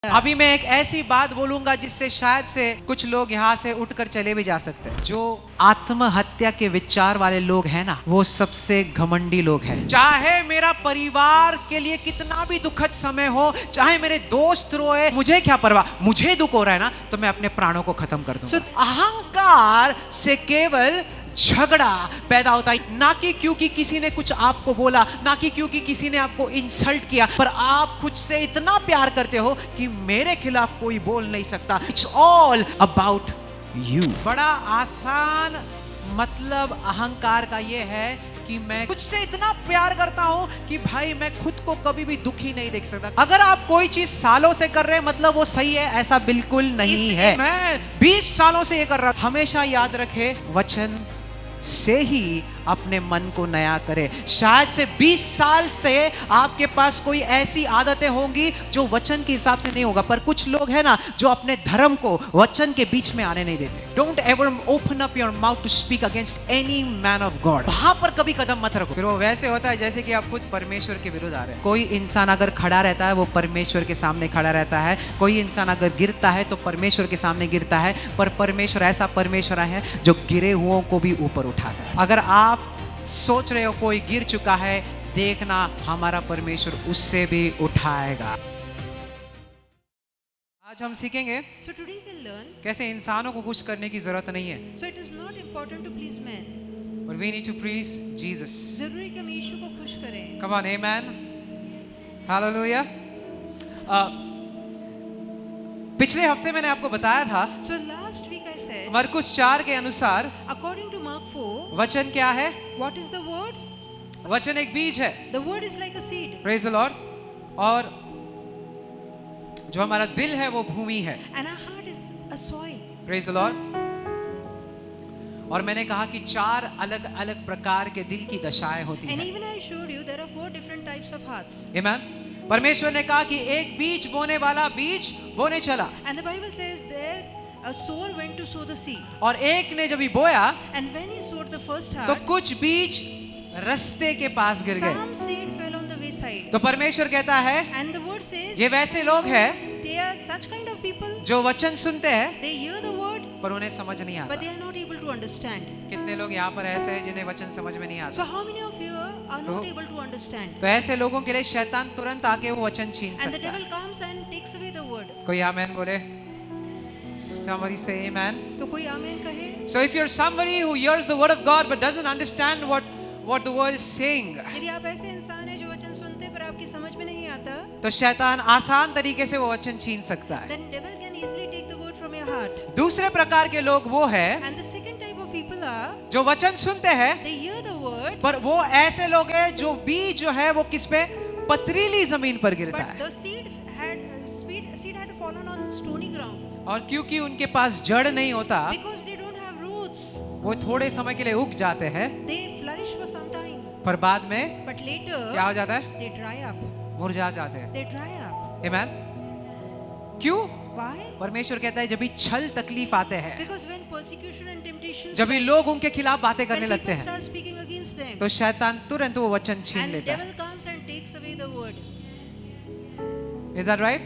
अभी मैं एक ऐसी बात बोलूंगा जिससे शायद से कुछ लोग यहाँ से उठकर चले भी जा सकते हैं। जो आत्महत्या के विचार वाले लोग हैं ना, वो सबसे घमंडी लोग हैं। चाहे मेरा परिवार के लिए कितना भी दुखद समय हो, चाहे मेरे दोस्त रोए, मुझे क्या परवाह, मुझे दुख हो रहा है ना, तो मैं अपने प्राणों को खत्म कर दूंगा। अहंकार से केवल झगड़ा पैदा होता है, ना कि क्योंकि किसी ने कुछ आपको बोला, ना कि क्योंकि किसी ने आपको इंसल्ट किया, पर आप खुद से इतना प्यार करते हो कि मेरे खिलाफ कोई बोल नहीं सकता। It's all about you. बड़ा आसान मतलब अहंकार का ये है कि मैं खुद से इतना प्यार करता हूं कि भाई मैं खुद को कभी भी दुखी नहीं देख सकता। अगर आप कोई चीज सालों से कर रहे हैं मतलब वो सही है, ऐसा बिल्कुल नहीं है। मैं 20 सालों से ये कर रहा। हमेशा याद रखे, वचन से ही अपने मन को नया करे। शायद से 20 साल से आपके पास कोई ऐसी आदतें होंगी जो वचन के हिसाब से नहीं होगा, पर कुछ लोग हैं ना जो अपने धर्म को वचन के बीच में आने नहीं देते। Don't ever open up your mouth to speak against any man of God. वहां पर कभी कदम मत रखो। फिर वो वैसे होता है जैसे कि आप खुद परमेश्वर के विरुद्ध आ रहे हैं। कोई इंसान अगर खड़ा रहता है वो परमेश्वर के सामने खड़ा रहता है, कोई इंसान अगर गिरता है तो परमेश्वर के सामने गिरता है, पर परमेश्वर ऐसा परमेश्वर है जो गिरे हुओं को भी ऊपर उठाता है। अगर आप सोच रहे हो कोई गिर चुका है, देखना हमारा परमेश्वर उससे भी उठाएगा। आज हम सीखेंगे So today we'll learn. कैसे इंसानों को खुश करने की जरूरत नहीं है, So it is not important to please men. but we need to please Jesus. जरूरी है कि हम यीशु को खुश करें. Come on, amen. Hallelujah. पिछले हफ्ते मैंने आपको बताया था, So last week I said, मरकुस 4 के अनुसार according to Mark 4, वचन क्या है? what is the word? वचन एक बीज है। The word is like a seed. Praise the Lord. और जो हमारा दिल है वो भूमि है। And our heart is a soil. Praise the Lord. और मैंने कहा कि 4 अलग अलग प्रकार के दिल की दशाएं होती And हैं। even I showed you there are 4 different types of hearts. Amen. परमेश्वर ने कहा कि एक बीज बोने वाला बीज बोने चला, And the Bible says there a sower went to sow the seed. और एक ने जब ही बोया And when he sowed the first तो heart, कुछ बीज रस्ते के पास गिर गए। some seed fell on the wayside. तो परमेश्वर कहता है And the word says, ये वैसे लोग हैं they are such kind of people, जो वचन सुनते हैं they hear the word, पर उन्हें समझ नहीं but आता। they are not able to understand. कितने लोग यहाँ पर ऐसे हैं जिन्हें वचन समझ में नहीं So आता? how many of you are not able to understand? तो ऐसे लोगों के लिए शैतान तुरंत आके वो वचन छीन And the सकता है। devil comes and takes away the word. कोई आमेन बोले? Somebody say amen. तो कोई आमीन कहे. So if you're somebody who hears the word of God but doesn't understand what the word is saying, यदि आप ऐसे इंसान हैं जो वचन सुनते हैं पर आपकी समझ में नहीं आता, तो शैतान आसान तरीके से वो वचन छीन सकता है। then devil can easily take the word from your heart. दूसरे प्रकार के लोग वो है And the second type of people are, जो वचन सुनते हैं they hear the word, पर वो ऐसे लोग हैं जो बीज जो है वो किस पे, पथरीली जमीन पर गिरता but है, the seed had fallen on stony ground. और क्योंकि उनके पास जड़ नहीं होता Because they don't have roots, वो थोड़े समय के लिए उग जाते हैं, they flourish for some time, पर बाद में but later क्या हो जाता है, they dry up. मुरझा जाते हैं। They dry up. आमेन। क्यों? Why? परमेश्वर कहता है जब भी छल तकलीफ आते हैं, Because when persecution and temptation, जब भी लोग उनके खिलाफ बातें करने when लगते people हैं, start speaking against them, तो शैतान तुरंत वो वचन छीन and लेता है। devil comes and takes away the word. Is that right?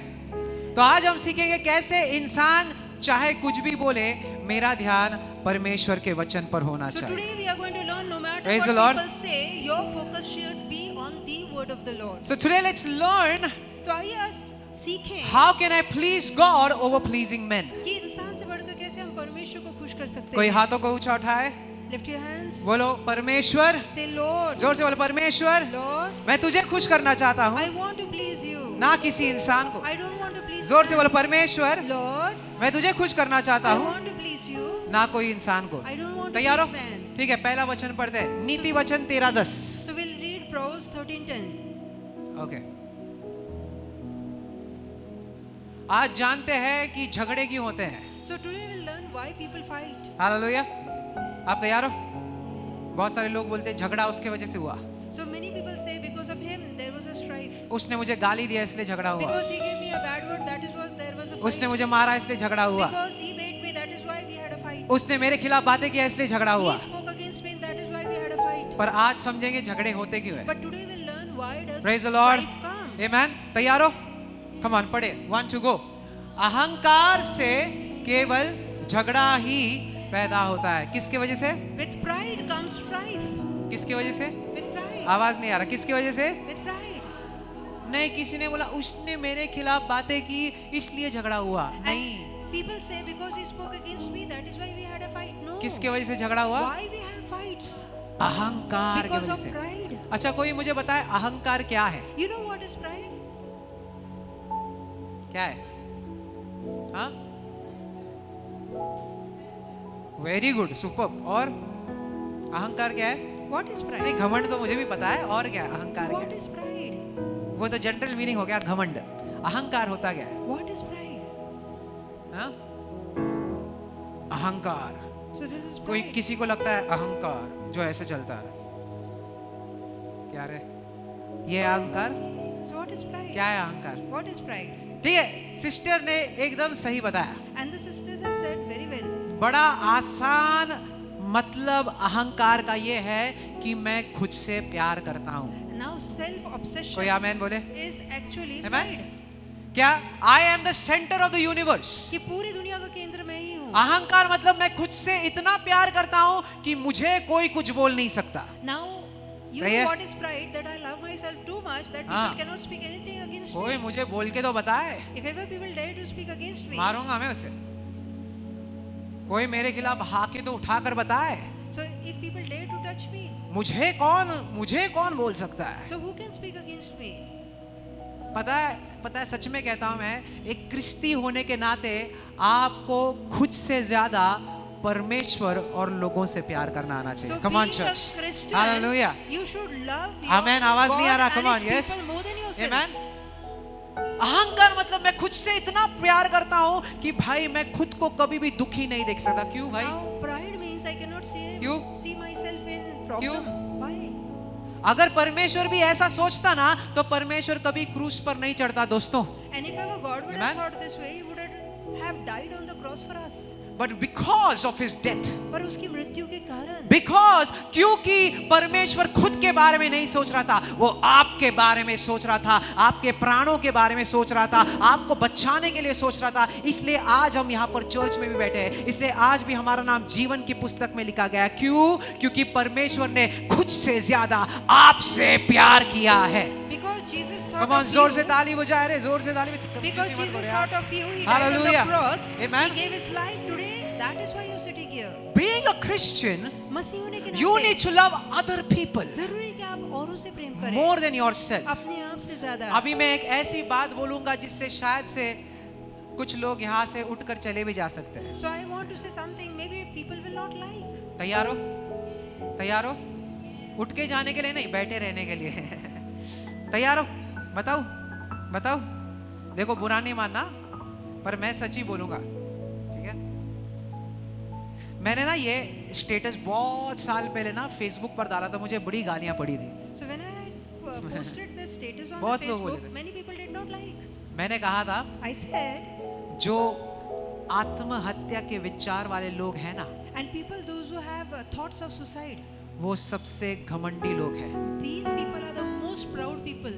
तो आज हम सीखेंगे कैसे इंसान चाहे कुछ भी बोले, मेरा ध्यान परमेश्वर के वचन पर होना So चाहिए। today we are going to learn, no matter Praise what the Lord. people say, your focus should be on the word of the Lord. So today let's learn तो आइए आज सीखें how can I please God over pleasing men. कि इंसान से बढ़कर कैसे हम परमेश्वर को खुश कर सकते कोई हैं. हाथों को ऊंचा उठाए, Lift your hands. बोलो परमेश्वर, Say, Lord, जोर से बोलो परमेश्वर, Lord, मैं तुझे खुश करना चाहता हूँ, I want to please you. ना किसी इंसान को। I don't want to please जोर से man. बोलो परमेश्वर, Lord, मैं तुझे खुश करना चाहता I हूँ, want to please you. ना कोई इंसान को। I don't want to तैयार हो? please man. ठीक है, पहला वचन पढ़ते हैं, नीति वचन 13:10। So we'll read Proverbs 13:10. Okay. आज जानते हैं कि झगड़े क्यों होते हैं। So today we'll learn why people fight. Hallelujah. आप तैयार हो? बहुत सारे लोग बोलते हैं झगड़ा उसके वजह से हुआ, So many people say because of him there was a strife. उसने मुझे गाली दिया इसलिए झगड़ा हुआ, Because he gave me a bad word, that is why there was a fight. उसने मुझे मारा इसलिए झगड़ा हुआ, Because he beat me, that is why we had a fight. उसने मेरे खिलाफ बातें किया इसलिए झगड़ा हुआ। He spoke against me, that is why we had a fight. पर आज समझेंगे झगड़े होते क्यों है। But today we'll learn why does Praise the Lord. strife come. आमेन। तैयार हो? कम ऑन पढ़े, 1 2 गो। अहंकार से केवल झगड़ा ही पैदा होता है। किसकी वजह से? With pride comes strife. किसकी वजह से? With pride. आवाज नहीं आ रहा। किसकी वजह से? With pride. नहीं, किसी ने बोला उसने मेरे खिलाफ बातें की इसलिए झगड़ा हुआ। नहीं, And people say because he spoke against me, that is why we had a fight. No. किसकी वजह से झगड़ा हुआ? Why we have fights? अहंकार की Because वजह of से। pride. अच्छा, कोई मुझे बताए अहंकार क्या है? You know what is pride? क्या है? हाँ, वेरी गुड, सुपर। और अहंकार क्या है? What is pride? नहीं, घमंड तो मुझे भी पता है। और क्या है So अहंकार? क्या what है? is pride? वो तो जनरल मीनिंग हो गया घमंड। अहंकार होता क्या है? What is pride? हाँ? अहंकार। So this is कोई pride. किसी को लगता है अहंकार जो ऐसे चलता है, क्या रे ये अहंकार? So what is pride? क्या है अहंकार? What is pride? ठीक है, सिस्टर ने एकदम सही बताया। And the sisters have said very well. बड़ा आसान मतलब अहंकार का ये है कि मैं खुद से प्यार करता हूँ। Now self-obsession कोई आमेन बोले? is actually Amen? pride. क्या? I am the centre of the universe. कि पूरी दुनिया का केंद्र मैं ही हूँ। अहंकार मतलब मैं खुद से इतना प्यार करता हूँ कि मुझे कोई कुछ बोल नहीं सकता। Now you सही know है? what is pride? That I love myself too much that हाँ। people cannot speak anything against कोई me. मुझे बोल के तो बताए, If ever people dare to speak against me, मारूंगा मैं उसे। कोई मेरे खिलाफ हाके तो उठाकर बताए, so if people dare to touch me, मुझे कौन बोल सकता है? so who can speak against me? पता है सच में कहता हूं मैं, एक क्रिस्ती होने के नाते आपको खुद से ज्यादा परमेश्वर और लोगों से प्यार करना आना चाहिए। So come on being a church, Christian, hallelujah, you should love your आमेन। आवाज नहीं आ रहा। God come and on, His yes, people more than yourself. आमेन। अहंकार मतलब मैं खुद से इतना प्यार करता हूं कि भाई मैं खुद को कभी भी दुखी नहीं देख सकता। क्यों भाई? Now pride means I cannot क्यों? see myself in problem. क्यों? Why? अगर परमेश्वर भी ऐसा सोचता ना तो परमेश्वर कभी क्रूस पर नहीं चढ़ता दोस्तों। And if ever God would Amen? have thought this way, He would have died on the cross for us. But because of his death, पर उसकी मृत्यु के कारण, बिकॉज क्योंकि परमेश्वर खुद के बारे में नहीं सोच रहा था, वो आपके बारे में सोच रहा था, आपके प्राणों के बारे में सोच रहा था, आपको बचाने के लिए सोच रहा था। इसलिए आज हम यहाँ पर चर्च में भी बैठे हैं, इसलिए आज भी हमारा नाम जीवन की पुस्तक में लिखा गया। क्यों? क्योंकि परमेश्वर ने खुद से ज्यादा आपसे प्यार किया है। because Jesus thought come on, of जोर से you, ताली बजाए रे, जोर से ताली बजाए। because Jesus thought of you, He died on Hallelujah. the cross, Amen. He gave His life today. That is why you're sitting here. Being a Christian, मसीह होने के you नाते need to love other people जरूरी है कि आप औरों से प्रेम करें, more than yourself. अपने आप से ज्यादा। अभी मैं एक ऐसी बात बोलूंगा जिससे शायद से कुछ लोग यहाँ से उठकर चले भी जा सकते हैं। So I want to say something maybe people will not like. तैयार हो? तैयार हो? उठ के जाने के लिए नहीं, बैठे रहने के लिए। तैयार हो? बताओ। देखो, बुरा नहीं मानना, पर मैं सच ही बोलूंगा, ठीक है? मैंने ना ये स्टेटस बहुत साल पहले ना फेसबुक पर डाला था, मुझे बड़ी गालियां पड़ी थी। So when I posted the status on बहुत the लोग बोले Facebook, थे। many people did not like. मैंने कहा था, I said, जो आत्महत्या के विचार वाले लोग हैं ना, and people those who have thoughts of suicide, वो सबसे घमंडी लोग हैं। these people are the most proud people.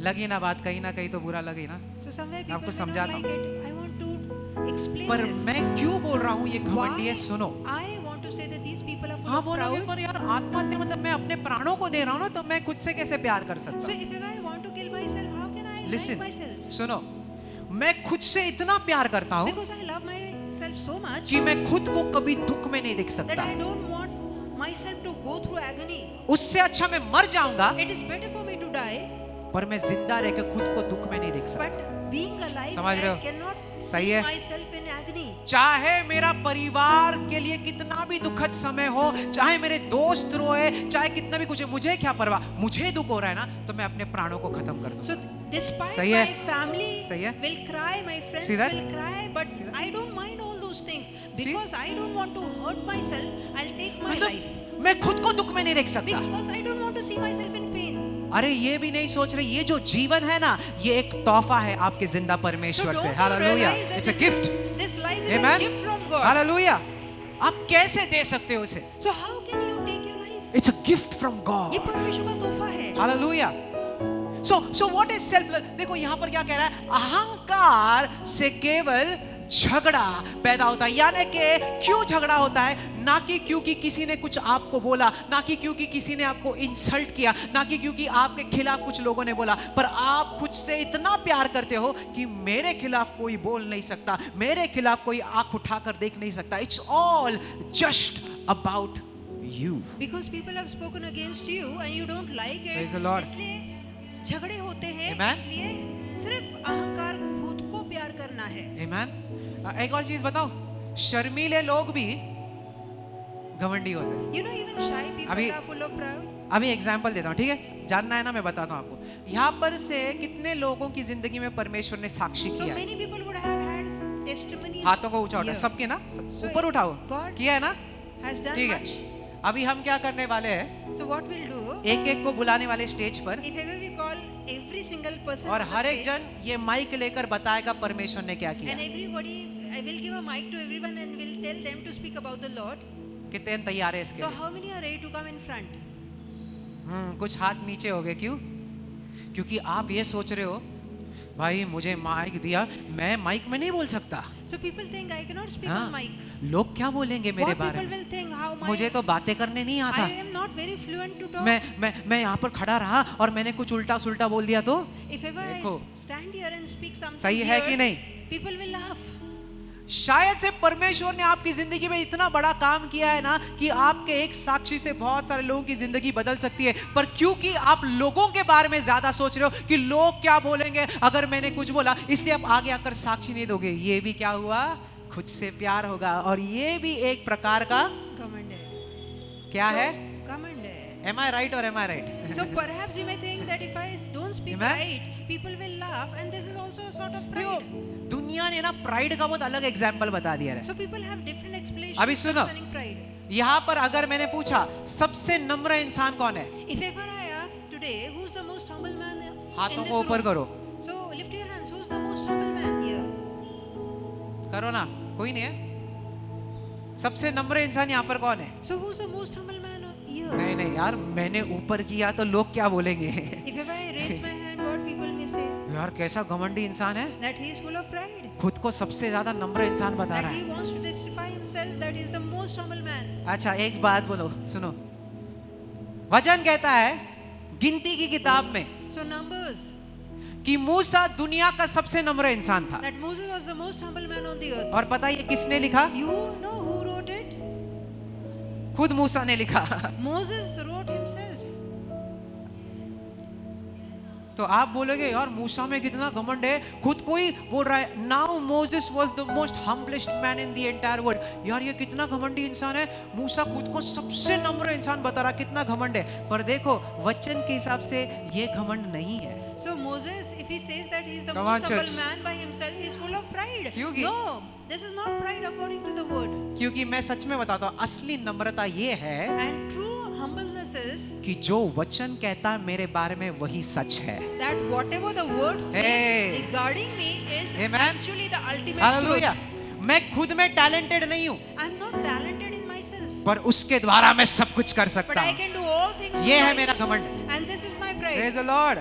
लगी ना बात, कहीं ना कहीं तो बुरा लगी ना, So somewhere मैं आपको people may not समझाता like it. I want to explain पर this. मैं क्यों बोल रहा हूँ ये Why घमंडी है? सुनो। I want to say that these people are full हाँ of बोलोगे, proud. पर यार आत्महत्या मतलब मैं अपने प्राणों को दे रहा हूँ ना, तो मैं खुद से कैसे प्यार कर सकता So हूँ? if I want to kill myself, how can I like listen, myself? सुनो, मैं खुद से इतना प्यार करता हूँ Because I love myself so much कि मैं खुद को कभी दुख में नहीं देख that सकता। I don't want myself to go through agony. उससे अच्छा मैं मर जाऊंगा, It is better for me to die, पर मैं जिंदा रह के खुद को दुख में नहीं देख सकता। but being alive, समझ रहे I हो? cannot सही see है? myself in agony. चाहे मेरा परिवार के लिए कितना भी दुखद समय हो, चाहे मेरे दोस्त रोए, चाहे कितना भी कुछ है, मुझे क्या परवाह? मुझे दुख हो रहा है ना, तो मैं अपने प्राणों को खत्म कर दूं। So despite सही my है? family सही है? will cry, my friends See that? will cry, but See that? I don't mind all those things See? because I don't want to hurt myself. I'll take my life मतलब मैं खुद को दुख में नहीं देख सकता। because I don't want to see myself in pain. अरे ये भी नहीं सोच रहे, ये जो जीवन है ना, ये एक तोहफा है आपके जिंदा So परमेश्वर don't से। you hallelujah, realize that it's a this gift. this life is a amen, gift from God. Hallelujah. आप कैसे दे सकते हो उसे? So how can you take your life? It's a gift from ये गॉड। परमेश्वर का तोहफा है। Hallelujah. So what is self? देखो यहां पर क्या कह रहा है, अहंकार से केवल झगड़ा पैदा होता है। यानी कि क्यों झगड़ा होता है? ना कि क्योंकि किसी ने कुछ आपको बोला, ना कि क्योंकि किसी ने आपको इंसल्ट किया, ना कि क्योंकि आपके खिलाफ कुछ लोगों ने बोला, पर आप खुद से इतना प्यार करते हो कि मेरे खिलाफ कोई बोल नहीं सकता, मेरे खिलाफ कोई आंख उठाकर देख नहीं सकता। It's all just about you. Because people have spoken against you and you don't like it. Praise the Lord. इसलिए झगड़े होते हैं। Amen. इसलिए सिर्फ अहंकार खुद को प्यार करना है। Amen. एक और चीज बताओ, शर्मीले लोग भी घमंडी होते हैं। You know even shy people अभी- are full of pride. अभी एग्जाम्पल देता हूँ, ठीक है? जानना है ना, मैं बताता हूँ आपको। यहाँ पर से कितने लोगों की जिंदगी में परमेश्वर ने साक्षी So किया है? many people would have had testimonies. हाथों को ऊंचा उठाओ, here. सबके ना, So ऊपर उठाओ। God किया है ना? has done ठीक much. है। अभी हम क्या करने वाले हैं, So what we'll do? एक एक को बुलाने वाले स्टेज पर, If ever we call every single person और on the हर एक stage, जन ये माइक लेकर बताएगा परमेश्वर ने क्या किया। and everybody, I will give a mic to everyone and will tell them to speak about the Lord. कितने तैयार है इसके So लिए? how many are ready to come in front? कुछ हाथ नीचे हो गए। क्यों? क्योंकि आप ये सोच रहे हो, भाई मुझे माइक दिया, मैं माइक में नहीं बोल सकता। So people think I cannot speak हाँ, on mic. लोग क्या बोलेंगे मेरे What बारे people में? will think? How my मुझे तो बातें करने नहीं आता। I am not very fluent to talk. मैं यहाँ पर खड़ा रहा और मैंने कुछ उल्टा सुल्टा बोल दिया तो If ever I देखो, stand here and speak something सही है here, कि नहीं? people will laugh. शायद से परमेश्वर ने आपकी जिंदगी में इतना बड़ा काम किया है ना कि आपके एक साक्षी से बहुत सारे लोगों की जिंदगी बदल सकती है। पर क्योंकि आप लोगों के बारे में ज्यादा सोच रहे हो कि लोग क्या बोलेंगे अगर मैंने कुछ बोला, इसलिए आप आगे आकर साक्षी नहीं दोगे। ये भी क्या हुआ? खुद से प्यार होगा, और ये भी एक प्रकार का Command है। क्या है? Command है। Am I right or am I right? So perhaps you may think that if I don't speak Amen. right, people will laugh, and this is also a sort of देखो, pride. दुनिया ने ना pride का बहुत अलग example बता दिया है। So people have different explanations अभी सुनो। concerning pride. यहाँ पर अगर मैंने पूछा सबसे नम्र इंसान कौन है, If ever I ask today, who's the most humble man in हाथों this को ऊपर room? करो, So lift your hands. Who's the most humble man here? करो ना, कोई नहीं है। सबसे नम्र इंसान यहाँ पर कौन है? So who's the most humble man here? नहीं नहीं यार, मैंने ऊपर किया तो लोग क्या बोलेंगे? If ever I raise my hand, what people may say? यार कैसा घमंडी इंसान है, That he is full of pride. खुद को सबसे ज्यादा नम्र इंसान बता That रहा he है। wants to justify himself that he is the most humble man. अच्छा एक बात बोलो, सुनो। वचन कहता है गिनती की किताब में So Numbers, कि मूसा दुनिया का सबसे नम्र इंसान था। that Moses was the most humble man on the earth. और पता है ये किसने लिखा? You know who wrote it? खुद मूसा ने लिखा। Moses wrote himself. तो आप बोलोगे यार मूसा में कितना घमंड है, खुद कोई बोल रहा है now Moses was the most humblest man in the entire world. यार ये कितना घमंडी इंसान है, मूसा खुद को सबसे नम्र इंसान बता रहा, कितना घमंड है। पर देखो वचन के हिसाब से ये घमंड नहीं है। So Moses, if he says that he is the Come most on, humble church. man by himself, he is full of pride. क्योंकि- No, this is not pride according to the word. क्योंकि मैं सच में बताता हूँ, असली नम्रता ये है And true humbleness is कि जो वचन कहता है मेरे बारे में वही सच है। that whatever the word says Hey. regarding me is Amen. actually the ultimate hallelujah. truth. मैं खुद में टैलेंटेड नहीं हूँ, I'm not talented in myself, पर उसके द्वारा मैं सब कुछ कर but सकता I हूँ। can do all things ये है through मेरा Christ. घमंड। And this is my pride. Praise the Lord.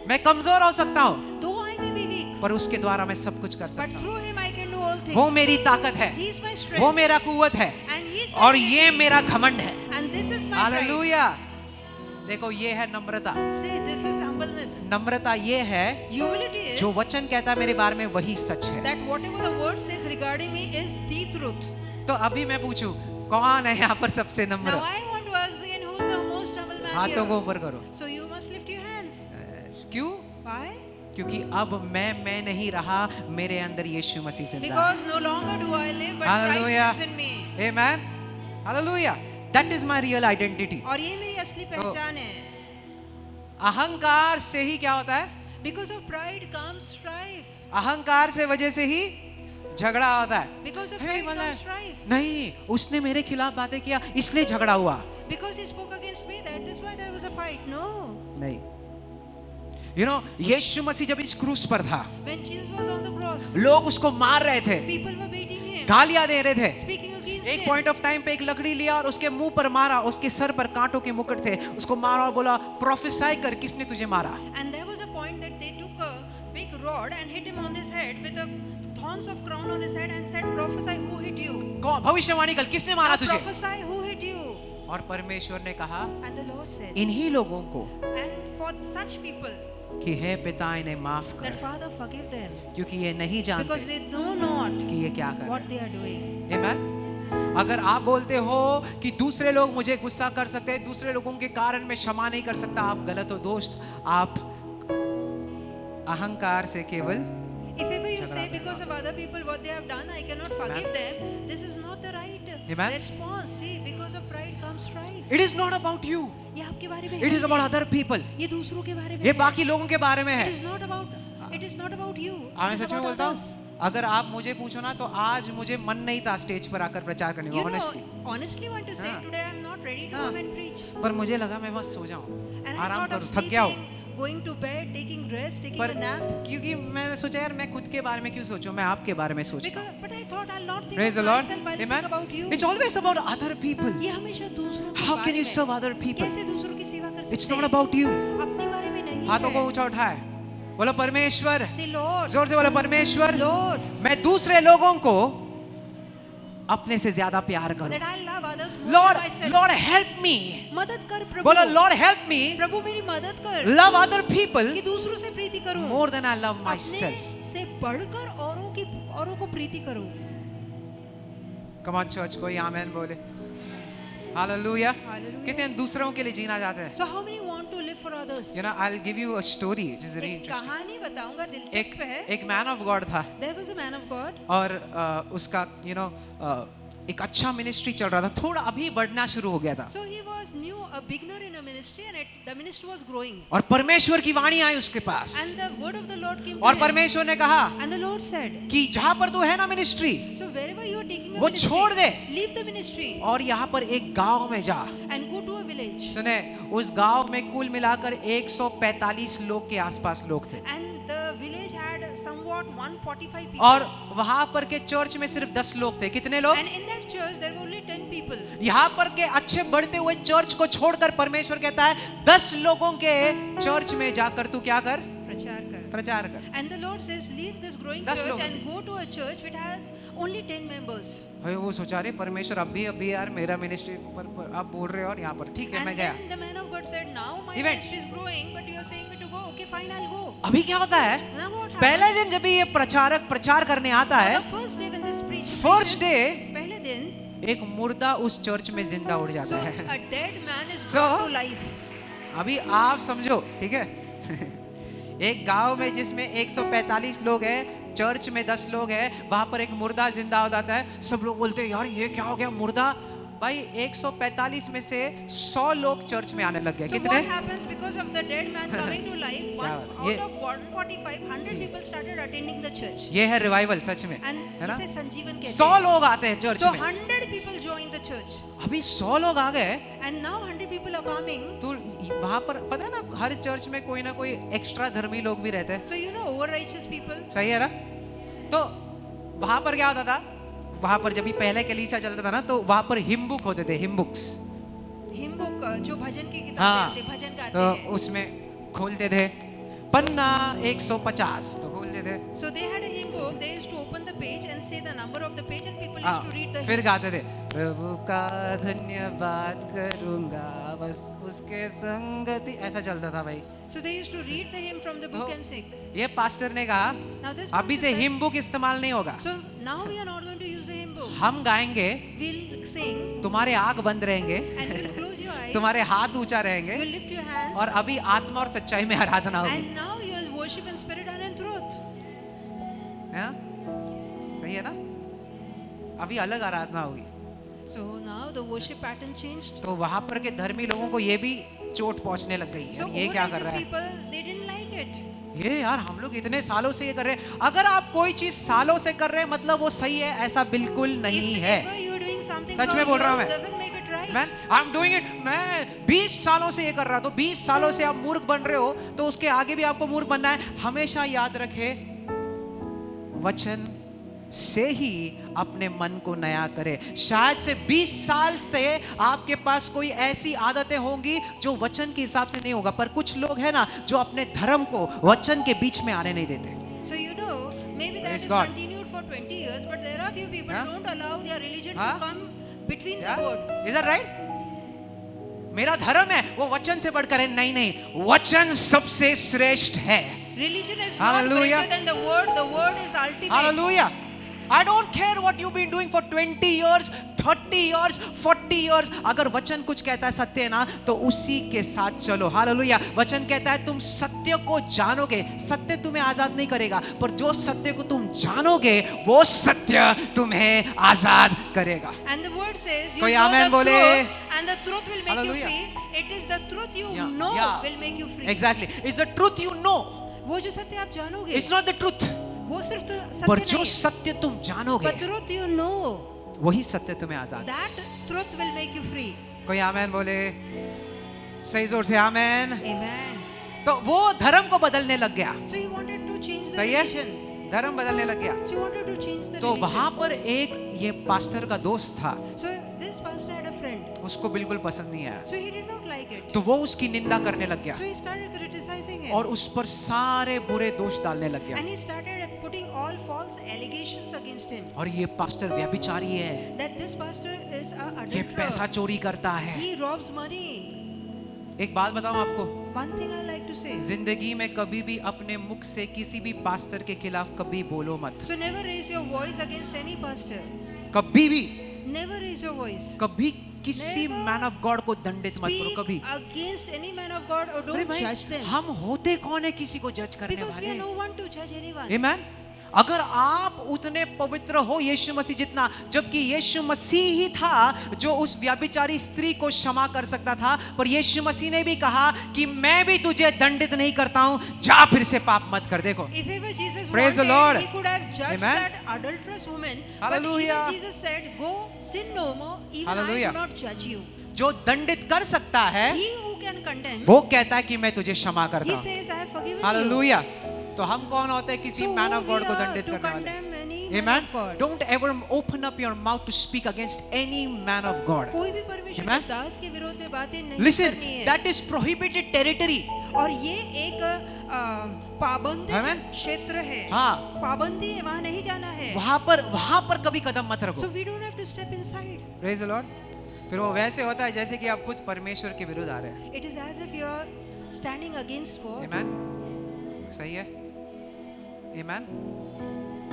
मैं कमजोर हो सकता हूँ, Though I may be weak, पर उसके द्वारा मैं सब कुछ कर but सकता हूँ। through him I can do all things. वो मेरी ताकत है, He is my वो strength. मेरा कुव्वत है, And he is my और strength. ये मेरा घमंड है। And this is my pride. Hallelujah. देखो ये है नम्रता। Say this is humbleness. नम्रता ये है Humility is जो वचन कहता है मेरे बारे में वही सच है। that whatever the word says regarding me is the truth. तो अभी मैं पूछूं कौन है यहाँ पर सबसे Now नम्र? I want to ask again, who's the most humble man हाथों को here? ऊपर करो। So you must lift your hands. क्यों? Why? क्योंकि अब मैं नहीं रहा, मेरे अंदर यीशु मसीह जिंदा है। Because no longer do I live, but Hallelujah. Christ lives in me. Amen. Hallelujah. That is my real identity. और ये मेरी असली पहचान है. अहंकार से ही क्या होता है? Because of pride comes strife. अहंकार से वजह से ही झगड़ा होता है। Because of हे, pride मतलब, comes strife. नहीं, उसने मेरे खिलाफ बातें किया इसलिए झगड़ा हुआ। Because he spoke against me, that is why there was a fight. No. नहीं, यू नो यीशु मसीह जब इस क्रूस पर था, When Jesus was on the cross, लोग उसको मार रहे थे, people were beating him, गालियां दे रहे थे, speaking against एक him. पॉइंट ऑफ टाइम पे एक लकड़ी लिया और उसके मुंह पर मारा, उसके सर पर कांटों के मुकुट थे, उसको मारा और बोला प्रोफेसाई कर, किसने तुझे मारा? And there was a point that they took a big rod and hit him on his head with a thorns of crown on his head and said, "Prophesy who hit you." कौन? भविष्यवाणी कर, किसने मारा Now तुझे? prophesy who hit you. और परमेश्वर ने कहा And the Lord said, इन्हीं लोगों को and for such people, कि हे पिता इन्हें माफ that कर, Father forgive them, क्योंकि ये नहीं because जानते they know not कि ये क्या कर what they are doing. रहे हैं। Amen? अगर आप बोलते हो कि दूसरे लोग मुझे गुस्सा कर सकते हैं, दूसरे लोगों के कारण मैं क्षमा नहीं कर सकता, आप गलत हो दोस्त। आप अहंकार से केवल If ever you say because of other people what they have done, I cannot forgive them, this is not the right Amen? response. See, because of pride comes strife. It is not about you, ये आपके बारे में it is है, about other people, ये दूसरों के बारे में ये है। बाकी लोगों के बारे में है। It is not about you. मैं It is सच में about बोलता others. हूँ, अगर आप मुझे पूछो ना तो आज मुझे मन नहीं था स्टेज पर आकर प्रचार करने You को, know, honestly. honestly want to say हाँ। today I am not ready to हाँ। come and preach. पर मुझे लगा मैं बस सो जाऊं, And I आराम thought of करूं, थक गया हूं। sleeping, going to bed, taking rest, taking पर a nap. क्योंकि मैंने सोचा यार मैं खुद के बारे में क्यों सोचूं, मैं आपके बारे में सोचता हूं। Because, but I thought I'll not think Praise of the Lord. myself, I'll Amen. think about you. It's always about other people. ये हमेशा दूसरों के How बारे can you में। serve other people? कैसे दूसरों की सेवा कर सकते It's not हैं? about you. अपने बारे में नहीं हाथों को है। ऊंचा उठाए, बोलो परमेश्वर, Say Lord, जोर से बोलो परमेश्वर, Lord, मैं दूसरे लोगों को अपने से ज्यादा प्यार करूं। that I love others more Lord, than myself. Lord help me. मदद कर प्रभु। बोलो Lord help me प्रभु मेरी मदद कर love other people कि दूसरों से प्रीति करूं। more than I love myself. अपने से बढ़कर औरों को प्रीति करूं। Come on church, कोई आमेन बोले। Hallelujah. Hallelujah. कितने दूसरों के लिए जीना चाहते हैं? So how many want to live for others? You know, I'll give you a story which is very एक interesting. कहानी बताऊंगा, दिलचस्प है। एक मैन ऑफ गॉड था There was a man of God. और उसका एक अच्छा मिनिस्ट्री चल रहा था, थोड़ा अभी बढ़ना शुरू हो गया था So he was new, a beginner in a ministry, and the ministry was growing. और परमेश्वर की वाणी आई उसके पास And the word of the Lord came to और him. परमेश्वर ने कहा And the Lord said, कि जहां पर तू है ना ministry, so wherever you are taking a वो ministry, छोड़ दे leave the ministry और यहाँ पर एक गांव में जा। and go to a village. सुने, उस गांव में कुल मिलाकर 145 लोग के आसपास लोग थे And the village had somewhat 145 people. और वहां पर के चर्च में सिर्फ 10 लोग थे। कितने लोग? And in that church there were only 10 people. यहाँ पर के अच्छे बढ़ते हुए चर्च को छोड़कर परमेश्वर कहता है 10 लोगों के चर्च में जाकर तू क्या कर? प्रचार कर। प्रचार कर। And the Lord says, leave this growing 10 church लोग। and go to a church which has only 10 members. भाई वो सोचा रे परमेश्वर अभी यार मेरा मिनिस्ट्री पर आप बोल रहे हो और यहाँ पर ठीक है And मैं गया। then the man of God said, now my Event. ministry is growing, but you are saying me to go. Okay, fine, I'll go. अभी क्या होता है? Now what happens? पहले दिन जब ये प्रचारक प्रचार करने आता है, The first day when this preacher First preaches, day, पहले दिन, एक मुर्दा उस चर्च में जिंदा उड़ so जाता है। a dead man is So- brought to life. अभी आप समझो, ठीक है? एक गांव में जिसमें 145 लोग हैं, चर्च में 10 लोग हैं, वहां पर एक मुर्दा जिंदा हो जाता है। सब लोग बोलते हैं यार ये क्या हो गया मुर्दा। भाई 145 में से 100 लोग चर्च में आने लग गए। So कितने? what happens because of the dead man coming to life? क्या One, बात? ये- out of 145, 100 people started attending the church. ये है रिवाइवल सच में, And है ना? इसे संजीवन कहते 100 हैं. लोग आते हैं चर्च So में। 100 people joined the church. अभी 100 लोग आ गए And now 100 people are coming. तो वहां पर पता है ना, हर चर्च में कोई ना कोई एक्स्ट्रा धर्मी लोग भी रहते हैं। So you know over righteous people. सही है ना? तो वहां पर क्या होता था, वहां पर जब भी पहले कलीसिया चलता था ना, तो वहां पर हिम बुक होते थे, हिम बुक्स। हिम बुक जो भजन की किताबें हाँ, आते, भजन गाते तो हैं. उसमें खोलते थे पन्ना 150 तो खोलते थे। So they had a hymn book. They used to open the page and say the number of the page, and people used to read the फिर hymn. गाते थे प्रभु का धन्यवाद करूंगा बस उसके संगति, ऐसा चलता था भाई। So they used to read the hymn from the book and sing. ये पास्टर ने कहा Now this अभी pastor से said, हिम बुक इस्तेमाल नहीं होगा, so now we are not going to use the hymn book. हम गाएंगे, We'll sing तुम्हारे आंख बंद रहेंगे, and we'll close your eyes. तुम्हारे हाथ ऊंचा रहेंगे You'll lift your hands. और अभी आत्मा और सच्चाई में आराधना होगी। And now you'll worship in spirit and in truth. हाँ? सही है ना? अभी अलग आराधना होगी। So now the worship pattern changed. तो वहां पर के धर्मी लोगों को ये भी चोट पहुंचने लग गई, So यार ये क्या कर over-righteous रहा है? people, they didn't like it. ये यार हम लोग इतने सालों से ये कर रहे हैं। अगर आप कोई चीज सालों से कर रहे हैं मतलब वो सही है, ऐसा बिल्कुल नहीं If है। ever you're doing something सच में for बोल रहा हूं years, मैं। doesn't make it right. Man I am doing it, मैं 20 सालों से ये कर रहा, तो 20 सालों से आप मूर्ख बन रहे हो तो उसके आगे भी आपको मूर्ख बनना है। हमेशा याद रखे वचन से ही अपने मन को नया करे। शायद से 20 साल से आपके पास कोई ऐसी आदतें होंगी जो वचन के हिसाब से नहीं होगा, पर कुछ लोग हैं ना जो अपने धर्म को वचन के बीच में आने नहीं देते। So you know, maybe that Praise is God. continued for 20 years, but there are few people Huh? don't allow their religion Huh? to come between Yeah? the word. Is that right? मेरा धर्म है वो वचन से बढ़कर है, नहीं नहीं, वचन सबसे श्रेष्ठ है। Religion is Hallelujah. not greater than the word. The word is ultimate. Hallelujah. I don't care what you've been doing for 20 years, 30 years, 40 years. अगर वचन कुछ कहता है सत्य है ना, तो उसी के साथ चलो। हालेलुया। वचन कहता है तुम सत्य को जानोगे, सत्य तुम्हें आजाद नहीं करेगा, पर जो सत्य को तुम जानोगे वो सत्य तुम्हें आजाद करेगा। And the word says, you कोई know आमेन the बोले? truth, and the truth will make Hallelujah. you free. It is the truth you Yeah, know yeah. will make you free. Exactly. It's the truth you know. वो जो सत्य आप जानोगे, It's not the truth. वो सिर्फ तो सत्य पर नहीं जो है। सत्य तुम जानोगे But truth you know, वही सत्य तुम्हें आजाद। that truth will make you free. कोई आमेन बोले? सही जोर से आमेन। Amen. तो वो धर्म को बदलने लग गया। So he wanted to change the सही है? religion. धर्म बदलने लग गया। So he wanted to change the तो religion. वहां पर एक ये पास्टर का दोस्त था, So this pastor had a friend. उसको बिल्कुल पसंद नहीं आया, So he did not like it. तो वो उसकी निंदा करने लग गया So he started criticizing him. और उस पर सारे बुरे दोष डालने लग गया। And he started putting all false allegations against him. और ये पास्टर व्यभिचारी है, That this pastor is a ये पैसा adulterer. चोरी करता है। He robs money. एक बात बताऊं आपको, One thing I like to say. जिंदगी में कभी भी अपने मुख से किसी भी पास्टर के खिलाफ कभी बोलो मत, So never raise your voice against any pastor. कभी भी, Never raise your voice. कभी किसी Never मैन ऑफ गॉड को दंडित मत करो Speak कभी। against any man of God or अरे don't भाई, judge them. हम होते कौन है किसी को जज करने Because we वाले? are no one to judge anyone. आमेन। अगर आप उतने पवित्र हो यीशु मसीह जितना, जबकि यीशु मसीह ही था जो उस व्यभिचारी स्त्री को क्षमा कर सकता था, पर यीशु मसीह ने भी कहा कि मैं भी तुझे दंडित नहीं करता हूं, जा फिर से पाप मत कर। देखो, If ever Jesus Praise the wanted, Lord. he could have judged Amen. that adulterous woman. Hallelujah. But even Jesus said, "Go sin no more. Even Hallelujah. I do not judge you." जो दंडित कर सकता है He who can condemn, वो कहता है कि मैं तुझे क्षमा करता he हूं। says, "I have forgiven you." Hallelujah. तो हम कौन होते हैं किसी So man who of God we को are दंडित to करने वाले? condemn any man Amen. of God? Don't ever open up your mouth to speak against any man of God. कोई भी परमेश्वर Amen. के दास के विरोध में बातें नहीं Listen, करनी है। that is prohibited territory. और ये एक पाबंदी Amen. क्षेत्र है। हाँ। पाबंदी है, वहाँ नहीं जाना है। वहां पर कभी कदम मत रखो। So we don't have to step inside. Praise the Lord. फिर वो वैसे होता है जैसे कि आप खुद परमेश्वर के विरुद्ध आ रहे हैं। It is as if you are standing against God. Amen. सही है? Amen.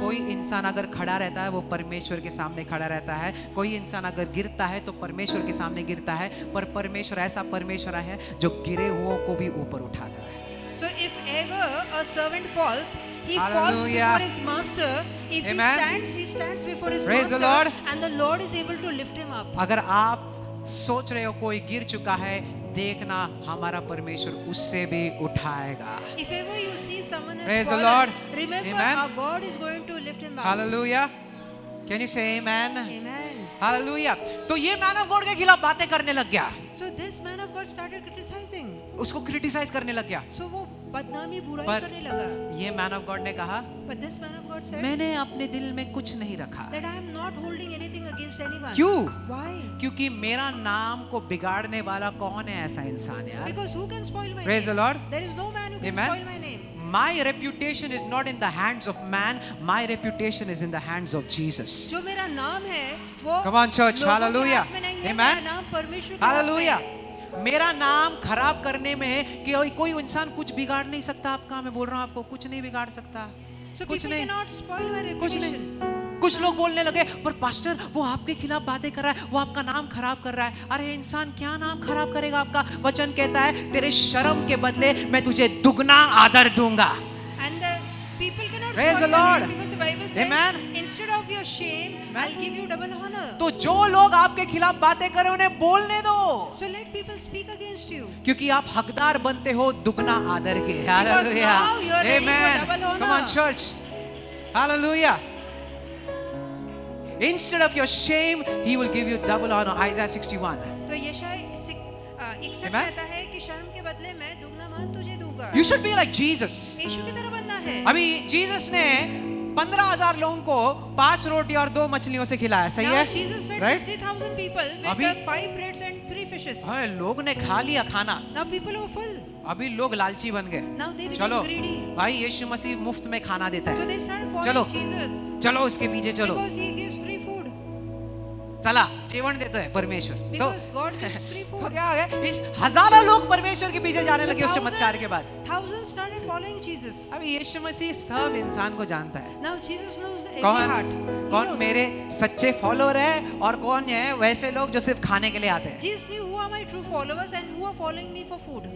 कोई इंसान अगर खड़ा रहता है वो परमेश्वर के सामने खड़ा रहता है, कोई इंसान अगर गिरता है तो परमेश्वर के सामने गिरता है, पर परमेश्वर ऐसा परमेश्वर है जो गिरे हुओं को भी ऊपर उठाता है। So if ever a servant falls, he Hallelujah. falls before his master. If Amen. he stands before his Praise the master, Lord. and the Lord is able to lift him up. अगर आप सोच रहे हो कोई गिर चुका है, देखना हमारा परमेश्वर उससे भी उठाएगा। If ever you see someone has Praise the fallen, Lord. remember Amen. our God is going to lift him up. Hallelujah. Can you say amen? Amen. Hallelujah. तो ये मैन ऑफ गॉड के खिलाफ बातें करने लग गया, So this man of God started criticizing. उसको criticise करने लग गया। So वो बदनामी बुराई पर करने लगा. ये मैन ऑफ गॉड ने कहा, But this man of God said मैंने अपने दिल में कुछ नहीं रखा। that I am not holding anything against anyone. क्यों? Why? क्योंकि मेरा नाम को बिगाड़ने वाला कौन है ऐसा इंसान यार? Because who can spoil my Praise name? the Lord. There is no man who can Amen. spoil my name. My reputation is not in the hands of man. My reputation is in the hands of Jesus. जो मेरा नाम है वो Come on, church. लोगों के Hallelujah. हाथ में नहीं है, Amen. मेरा नाम परमेश्वर के हाथ में हालेलुया। है। मेरा नाम खराब करने में कि कोई इंसान कुछ बिगाड़ नहीं सकता आपका। मैं बोल रहा हूँ आपको, कुछ नहीं बिगाड़ सकता, So कुछ people नहीं, cannot spoil my कुछ reputation. नहीं। कुछ लोग बोलने लगे, पर पास्टर वो आपके खिलाफ बातें कर रहा है, वो आपका नाम खराब कर रहा है। अरे इंसान, क्या नाम खराब करेगा आपका? वचन कहता है तेरे शर्म के बदले मैं तुझे दुगना आदर दूंगा। And the people cannot Praise spoil the your Lord. name because the Bible says, Amen. instead of your shame, I'll give you double honor. तो जो लोग आपके खिलाफ बातें करें उन्हें बोलने दो, So let people speak against you. क्योंकि आप हकदार बनते हो दुगना आदर के। now you are ready for Amen. double honor. Come on, church. Hallelujah. Instead of your shame, He will give you double honor. Isaiah 61. तो यशायाह 61 Amen. कहता है कि शर्म के बदले मैं दुगना मान तुझे दूंगा. You should be like Jesus. यीशु की तरह बनना है. अभी जीसस ने 15,000 लोगों को 5 रोटी और 2 मछलियों से खिलाया, सही Now है? Jesus fed Right? 50,000 people with अभी- the 5 breads and 3 fishes. हाँ, लोग ने खा लिया खाना, Now people are full. अभी लोग लालची बन गए। Now they become चलो greedy. भाई, यीशु मसीह मुफ्त में खाना देता So है, they started चलो। following Jesus चलो उसके पीछे चलो। because he gives free food. चला, जेवण देता है परमेश्वर। तो Because God gives free तो food. क्या हो गया, इस हजारों लोग परमेश्वर के पीछे जाने So लगे उस चमत्कार के बाद। thousands started following Jesus. अभी यीशु मसीह सब इंसान को जानता है, Now Jesus knows every कौन heart. He कौन knows. मेरे सच्चे फॉलोअर है और कौन है वैसे लोग जो सिर्फ खाने के लिए आते हैं। Jesus knew who are my true followers and who are following me for food.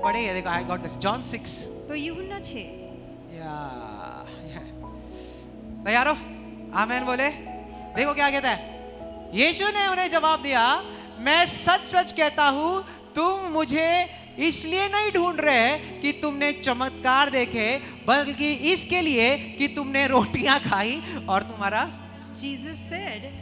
पढ़े ये देखो, आई गॉट दिस, जॉन 6 तो यूहन्ना 6 तैयार हो? आमेन बोले। देखो क्या कहता है, यीशु ने उन्हें जवाब दिया, मैं सच सच कहता हूं, तुम मुझे इसलिए नहीं ढूंढ रहे कि तुमने चमत्कार देखे, बल्कि इसके लिए कि तुमने रोटियां खाई और तुम्हारा। Jesus said,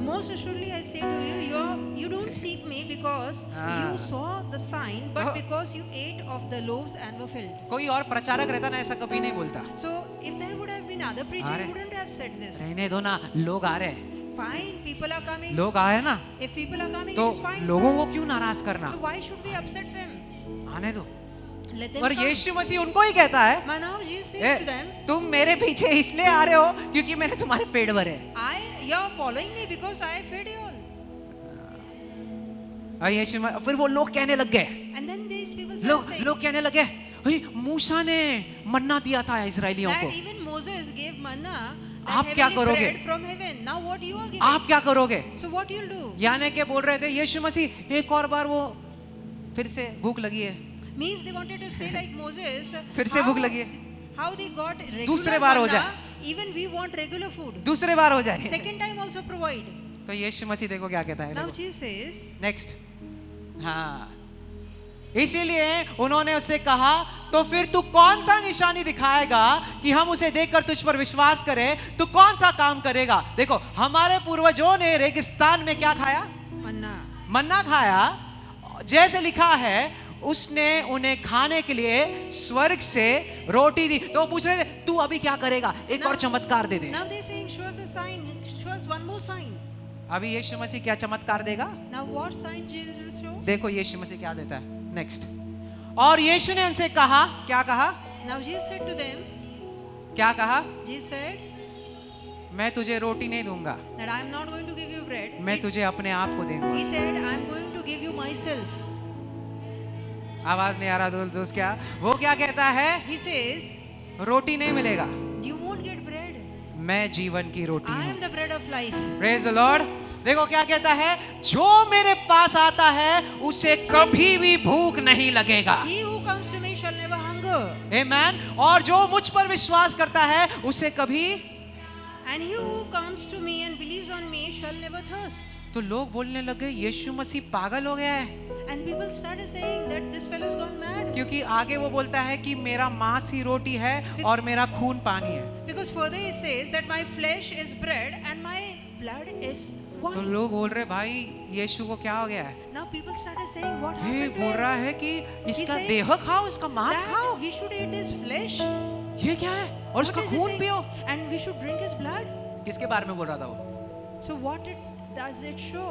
most assuredly I say to you, you don't seek me because you saw the sign, but because you ate of the loaves and were filled. कोई और प्रचारक रहता ना ऐसा कभी नहीं बोलता। So if there would have been other preachers, अरे। he wouldn't have said this. रहने दो ना, लोग आ रहे हैं, Fine, people are coming. लोग आए ना, If people are coming, तो it's fine. लोगों को क्यों नाराज करना, So why should we upset them? आने दो। Let them और come. यीशु मसीह उनको ही कहता है, But now Jesus says A, to them, तुम मेरे पीछे इसलिए आ रहे हो क्योंकि मैंने तुम्हारे पेट भरे। you are following me because I fed you all. और यीशु फिर वो लोग कहने लग गए, And then these people started saying लोग कहने लगे, मूसा ने मन्ना दिया था इजराइलियों that को, even Moses gave manna, आप that क्या heavenly करोगे? bread from heaven. Now what you are giving? आप क्या करोगे? So what you'll do? यानी के बोल रहे थे यीशु मसीह एक और बार वो फिर से भूख लगी है, Means they wanted to say like Moses. फिर से भूख लगी है, How they got regular दूसरे बार हो manna, जाए। even we want regular food. दूसरे बार हो जाए। Second time also provide. तो यीशु मसीह देखो क्या कहता है, Now Jesus says, नेक्स्ट। हाँ, इसीलिए उन्होंने उससे कहा, तो फिर तू कौन सा निशानी दिखाएगा कि हम उसे देखकर तुझ पर विश्वास करें? तू कौन सा काम करेगा? देखो, हमारे पूर्वजों ने रेगिस्तान में क्या खाया? manna. मन्ना खाया, जैसे लिखा है, उसने उन्हें खाने के लिए स्वर्ग से रोटी दी। तो वो पूछ रहे थे, तू अभी क्या करेगा? एक और चमत्कार दे दे। Now they saying, show us a sign. Show us one more sign. अभी यीशु मसीह क्या चमत्कार देगा? Now what sign Jesus will show? देखो यीशु मसीह क्या देता है, नेक्स्ट। और यीशु ने उनसे कहा, क्या कहा? Now Jesus said to them, क्या कहा? Jesus said मैं तुझे रोटी नहीं दूंगा, that I am not going to give you bread. मैं तुझे अपने आप को दूंगा। He said, I am going to give you myself. आवाज नहीं आ रहा दोस्त, क्या वो क्या कहता है? He says, रोटी नहीं मिलेगा, you won't get bread. मैं जीवन की रोटी I हूँ। am the bread of life. Praise the Lord. देखो क्या कहता है, जो मेरे पास आता है उसे कभी भी भूख नहीं लगेगा। He who comes to me shall never hunger. आमेन। और जो मुझ पर विश्वास करता है उसे कभी। And he who comes to me and believes on me shall never thirst. तो लोग बोलने लगे यीशु मसीह पागल हो गया है, And people started saying that this fellow's gone mad. क्योंकि आगे वो बोलता है कि मेरा मांस ही रोटी है और मेरा खून पानी है। Because further he says that my flesh is bread and my blood is तो wine. लोग बोल रहे, भाई यीशु को क्या हो गया है? Now people started saying what ये happened to बोल him? रहा है कि इसका says देह खाओ, इसका मांस खाओ, That we should eat his flesh. ये क्या है? और What उसका is he खून saying? पियो। And we should drink his blood. किसके बारे में बोल रहा था वो? So what does it show?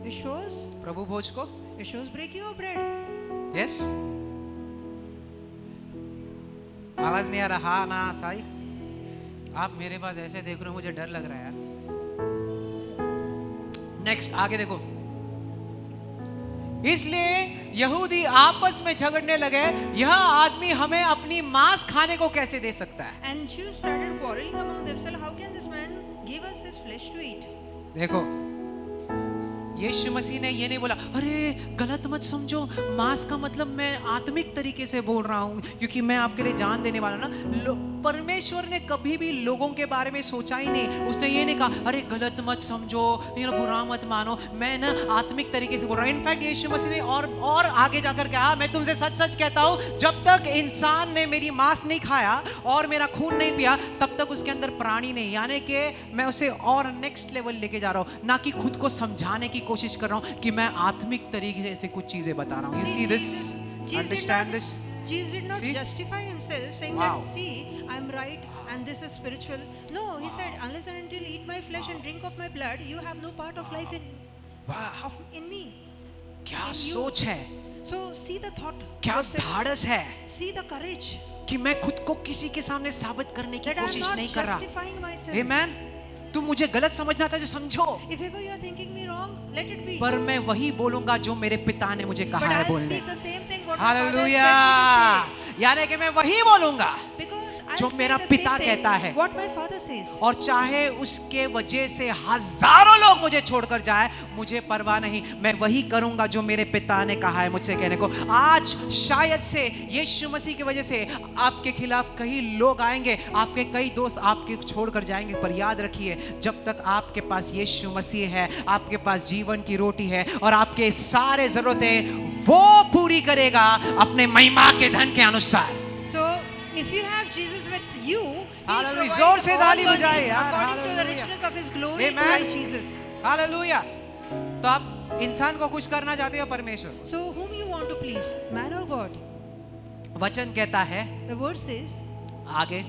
It shows प्रभु भोज को। breaking of bread. यस, आवाज नहीं आ रहा? हाँ ना साई, आप मेरे पास ऐसे देख रहे हो, मुझे डर लग रहा है यार। नेक्स्ट, आगे देखो। इसलिए यहूदी आपस में झगड़ने लगे, यह आदमी हमें अपनी मांस खाने को कैसे दे सकता है? And Jews started quarreling among themselves. How can this man give us his flesh to eat? देखो, यीशु मसीह ने ये नहीं बोला, अरे गलत मत समझो, मांस का मतलब मैं आत्मिक तरीके से बोल रहा हूँ क्योंकि मैं आपके लिए जान देने वाला ना। परमेश्वर ने कभी भी लोगों के बारे में सोचा ही नहीं। उसने ये नहीं कहा, अरे गलत मत समझो, बुरा मत मानो, मैं ना आत्मिक तरीके से बोल रहा हूँ। इनफैक्ट यीशु मसीह ने और आगे जाकर कहा, मैं तुमसे सच सच कहता हूँ, जब तक इंसान ने मेरी मांस नहीं खाया और मेरा खून नहीं पिया, तब तक उसके अंदर प्राणी नहीं। यानी कि मैं उसे और नेक्स्ट लेवल लेके जा रहा हूँ, ना कि खुद को समझाने की कोशिश कर रहा हूँ कि मैं आत्मिक तरीके से कुछ चीजें बता रहा हूँ। You see this, understand this? Jesus did not See? justify himself saying Wow. that, see, I'm right and this is spiritual. No, he said, unless and until you eat my flesh and drink of my blood, you have no part of life in me. क्या In you. सोच है, So see the thought क्या process. धाड़स है See the courage कि मैं खुद को किसी के सामने साबित करने की that I'm कोशिश not नहीं कर रहा। justifying myself. आमेन। तुम मुझे गलत समझना था जो समझो, If ever you are thinking me wrong, let it be. पर मैं वही बोलूंगा जो मेरे पिता ने मुझे But कहा है I'll बोलने। speak the same thing what my father hallelujah. said me to say. यानी कि मैं वही बोलूंगा Because I'll जो say मेरा the पिता same thing कहता है। what my father says. और चाहे उसके वजह से हजारों लोग मुझे छोड़कर जाए, मुझे परवाह नहीं, मैं वही करूंगा जो मेरे पिता ने कहा है मुझसे कहने को। आज शायद से यीशु मसीह की वजह से आपके खिलाफ कई लोग आएंगे, आपके कई दोस्त आपके छोड़कर जाएंगे, पर याद रखिए जब तक आपके पास यीशु मसीह है, आपके पास जीवन की रोटी है और आपके सारे जरूरतें वो पूरी करेगा अपने महिमा के धन के अनुसार। So if you have Jesus with you, He'll Hallelujah. provide जोर से all ताली your बजाए needs यार, according to the Hallelujah. richness of His glory in Amen. Christ Jesus. Hallelujah. तो आप इंसान को खुश करना चाहते हो परमेश्वर, So whom you want to please, man or God? वचन कहता है The word says आगे,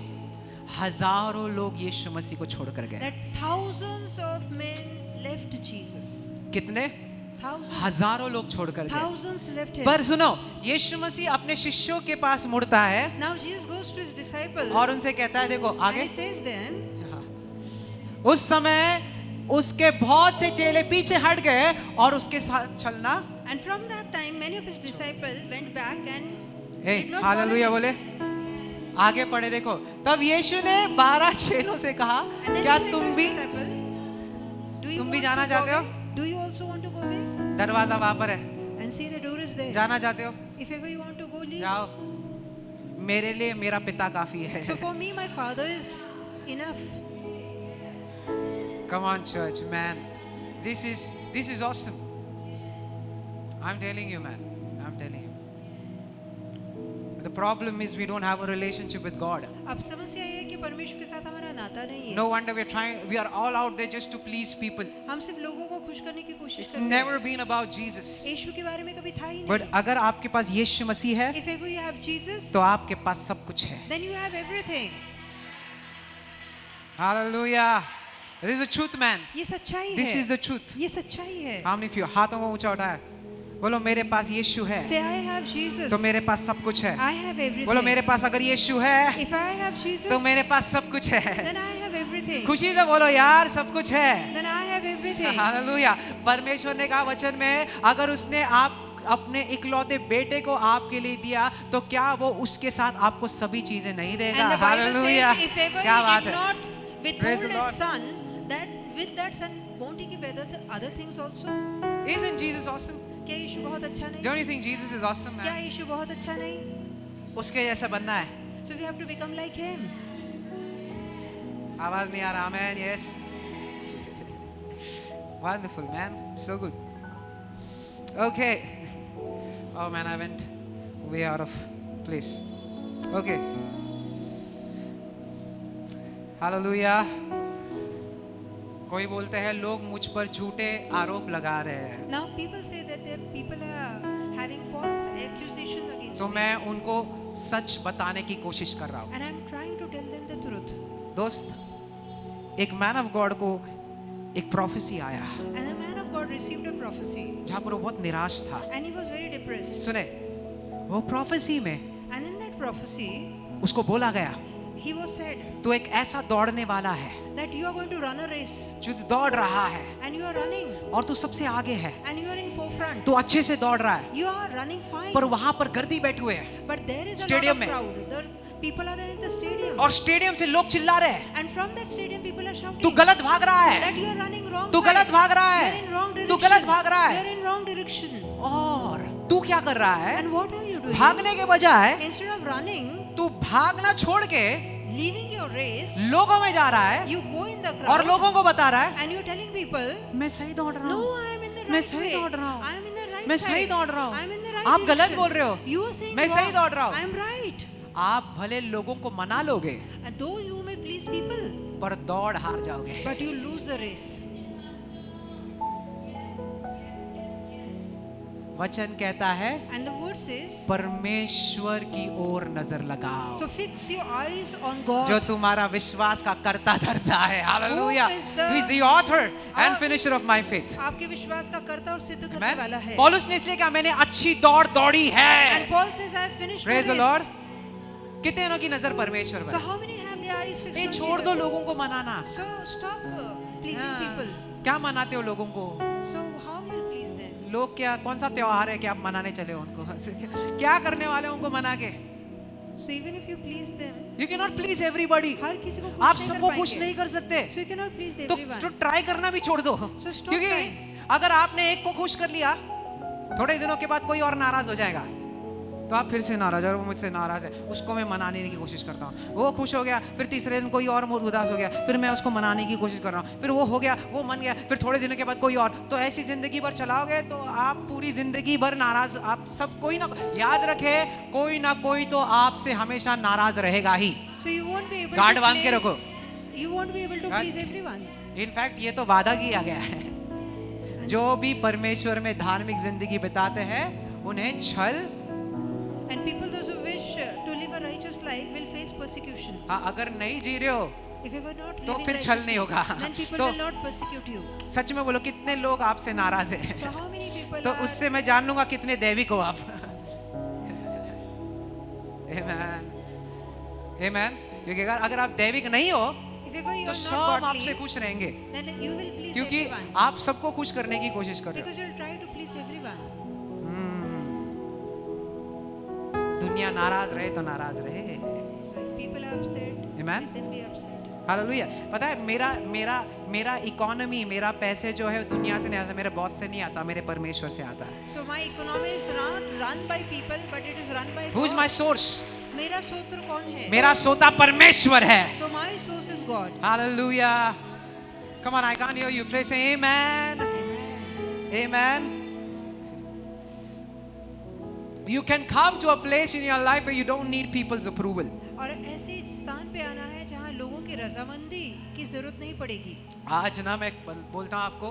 हजारों लोग यीशु मसीह को छोड़कर गए। that thousands of men left Jesus. कितने? Thousands. हजारों लोग छोड़कर गए। Thousands left Him. पर सुनो, यीशु मसीह अपने शिष्यों के पास मुड़ता है Now Jesus goes to His disciples और उनसे कहता है, देखो and आगे, He says them, उस समय उसके बहुत से चेले पीछे हट गए और उसके साथ चलना। and from that time many of His disciples went back and he did not follow hallelujah Him. बोले। आगे पढ़े देखो, तब यीशु ने 12 चेलों से कहा, And then क्या He said to तुम His भी disciple, do you तुम भी want जाना to go चाहते हो? away? Do you also want to go away? दरवाजा वहां पर है, And see the door is there. जाना चाहते हो? If ever you want to go, leave. जाओ, मेरे लिए मेरा पिता काफी है। So for me, my Father is enough. Come on, church, man. This is awesome. I'm telling you, man. I'm telling you. The problem is we don't have a relationship with God. अब समस्या ये है कि परमेश्वर के साथ हमारा नाता नहीं है. No wonder we are all out there just to please people. हम सिर्फ लोगों को खुश करने की कोशिश It's करते हैं. never been about Jesus. यीशु के बारे में कभी था ही But नहीं. अगर आपके पास यीशु मसीह है, If ever you have Jesus, तो आपके पास सब कुछ है। then you have everything. Hallelujah. This is the truth, man. ये सच्चाई This है. is the truth. ये सच्चाई है. How many of you हाथों को ऊंचा उठाया, बोलो मेरे पास यीशु है, Say I have Jesus. तो मेरे पास सब कुछ है। I have everything. बोलो मेरे पास अगर यीशु है, If I have Jesus, तो मेरे पास सब कुछ है। then I have everything. खुशी से बोलो यार सब कुछ है। Then I have everything. Hallelujah. परमेश्वर ने कहा वचन में, अगर उसने आप अपने इकलौते बेटे को आपके लिए दिया, तो क्या वो उसके साथ आपको सभी चीजें नहीं देगा? And the Bible hallelujah. says, if ever क्या He बात did है? not Praise withhold the Lord. His Son, that with that Son won't He give other things also? Isn't Jesus awesome? क्या यीशु बहुत अच्छा नहीं? Don't you think Jesus is awesome, क्या man? यीशु बहुत अच्छा नहीं? उसके जैसा बनना है। So we have to become like Him. आवाज नहीं आ रहा? Amen. Yes. Wonderful, man. So good. Okay. Oh man, I went way out of place. Okay. Hallelujah. कोई बोलते हैं लोग मुझ पर झूठे आरोप लगा रहे हैं, Now people say that people are having false accusations against तो me, मैं उनको सच बताने की कोशिश कर रहा हूँ। and I'm trying to tell them the truth. दोस्त, एक मैन ऑफ गॉड को एक प्रोफेसी आया And the man of God received a prophecy, जहाँ पर वो बहुत निराश था। and he was very depressed. सुने, वो प्रोफेसी में And in that prophecy, उसको बोला गया, he was said तू एक ऐसा दौड़ने वाला है that you are going to run a race, जो दौड़ रहा है and you are running, और तू सबसे आगे है, and you are in forefront. तू अच्छे से दौड़ रहा है, You are running fine, पर वहां पर गर्दी बैठे हुए हैं but there is a lot Stadium of में। crowd. The people are there in the stadium, और स्टेडियम से लोग चिल्ला रहे हैं, and from that stadium people are shouting तू गलत भाग रहा है, that you are running wrong तू side. गलत भाग रहा You are in wrong है, direction. तू गलत भाग रहा You है। are in wrong direction. और तू क्या कर रहा है? And what are you doing? भागने के बजाय Instead of running, तू भागना छोड़ के leaving your race, लोगों में जा रहा है you go in the और crowd, लोगों को बता रहा है, and you're telling people, मैं सही दौड़ रहा no, हूँ, I am in the मैं right सही way. दौड़ रहा हूँ, I am in the right मैं side. सही दौड़ रहा I am in the हूँ। right आप गलत direction. बोल रहे हो, You are saying मैं सही wrong. दौड़ रहा I हूँ। am right. आप भले लोगों को मना लोगे, And though you may please people, पर दौड़ हार जाओगे। but you lose the race. वचन कहता है And the word says, परमेश्वर की ओर नजर लगाओ, so fix your eyes on God. जो तुम्हारा विश्वास का करता धरता है. Hallelujah. Who is the- He is the author and finisher of my faith. आपके विश्वास का करता और सिद्ध करने Amen. वाला है. पौलुस ने इसलिए कहा मैंने अच्छी दौड़ दौड़ी है. And Paul says, I have finished my Praise the race. Lord. कितने लोगों की नजर परमेश्वर So पर? how many have their eyes fixed नहीं, on छोड़ दो Jesus? लोगों को मनाना. So stop pleasing हाँ. people. क्या मनाते हो लोगों को? So how will you please them? लोग क्या, कौन सा त्योहार है कि आप मनाने चले हो उनको? क्या करने वाले हो उनको मना के? So even if you please them, You cannot please everybody. हर किसी को खुश आप नहीं कर सबको खुश पाएंगे. नहीं कर सकते. So you cannot please तो everyone. ट्राई करना भी छोड़ दो. So stop क्योंकि trying. अगर आपने एक को खुश कर लिया, थोड़े दिनों के बाद कोई और नाराज हो जाएगा, तो आप फिर से नाराज और वो मुझसे नाराज है, उसको मैं मनाने की कोशिश करता हूँ. वो खुश हो गया, फिर तीसरे दिन कोई और उदास हो गया, फिर मैं उसको मनाने की कोशिश कर रहा हूँ, फिर वो हो गया, वो मन गया, फिर थोड़े दिनों के बाद कोई और. तो ऐसी जिंदगी भर चलाओगे तो आप पूरी जिंदगी भर नाराज. आप सब कोई ना, याद रखे, कोई ना कोई तो आपसे हमेशा नाराज रहेगा ही. So you won't be able guard to बांध के please. रखो. You won't be able to हाँ. please everyone. इनफैक्ट ये तो वादा किया गया है, जो भी परमेश्वर में धार्मिक जिंदगी बिताते हैं उन्हें छल. And people those who wish to live a righteous life will face persecution. हाँ, अगर नहीं जी रहे हो If you are not तो living फिर छल नहीं righteously, होगा. then people तो will not persecute you. सच में बोलो, कितने लोग आपसे नाराज हैं, So how many people तो are? उससे मैं जान लूंगा कितने दैविक हो आप. Amen. Amen. क्योंकि अगर आप दैविक नहीं हो If ever you तो are सब not आपसे godly, खुश रहेंगे, then you will please क्योंकि everyone. आप सबको खुश करने की कोशिश कर रहे Because you will try to please everyone. हो. दुनिया नाराज रहे तो नाराज रहे. So if people are upset, Amen. let them be upset. Hallelujah. पता है मेरा इकोनॉमी, मेरा पैसे जो है दुनिया से नहीं आता, मेरे बॉस से नहीं आता, मेरे परमेश्वर से आता है. So my economy is not run by people, but it is run by Who is God. my source? मेरा स्रोत कौन है? मेरा सोता परमेश्वर है. So my source is God. Hallelujah. Come on, I can't hear you. Pray, say amen. Amen. Amen. You can come to a place in your life where you don't need people's approval. और ऐसे स्थान पे आना है जहाँ लोगों की रजामंदी की जरूरत नहीं पड़ेगी. आज ना मैं बोलता हूँ आपको,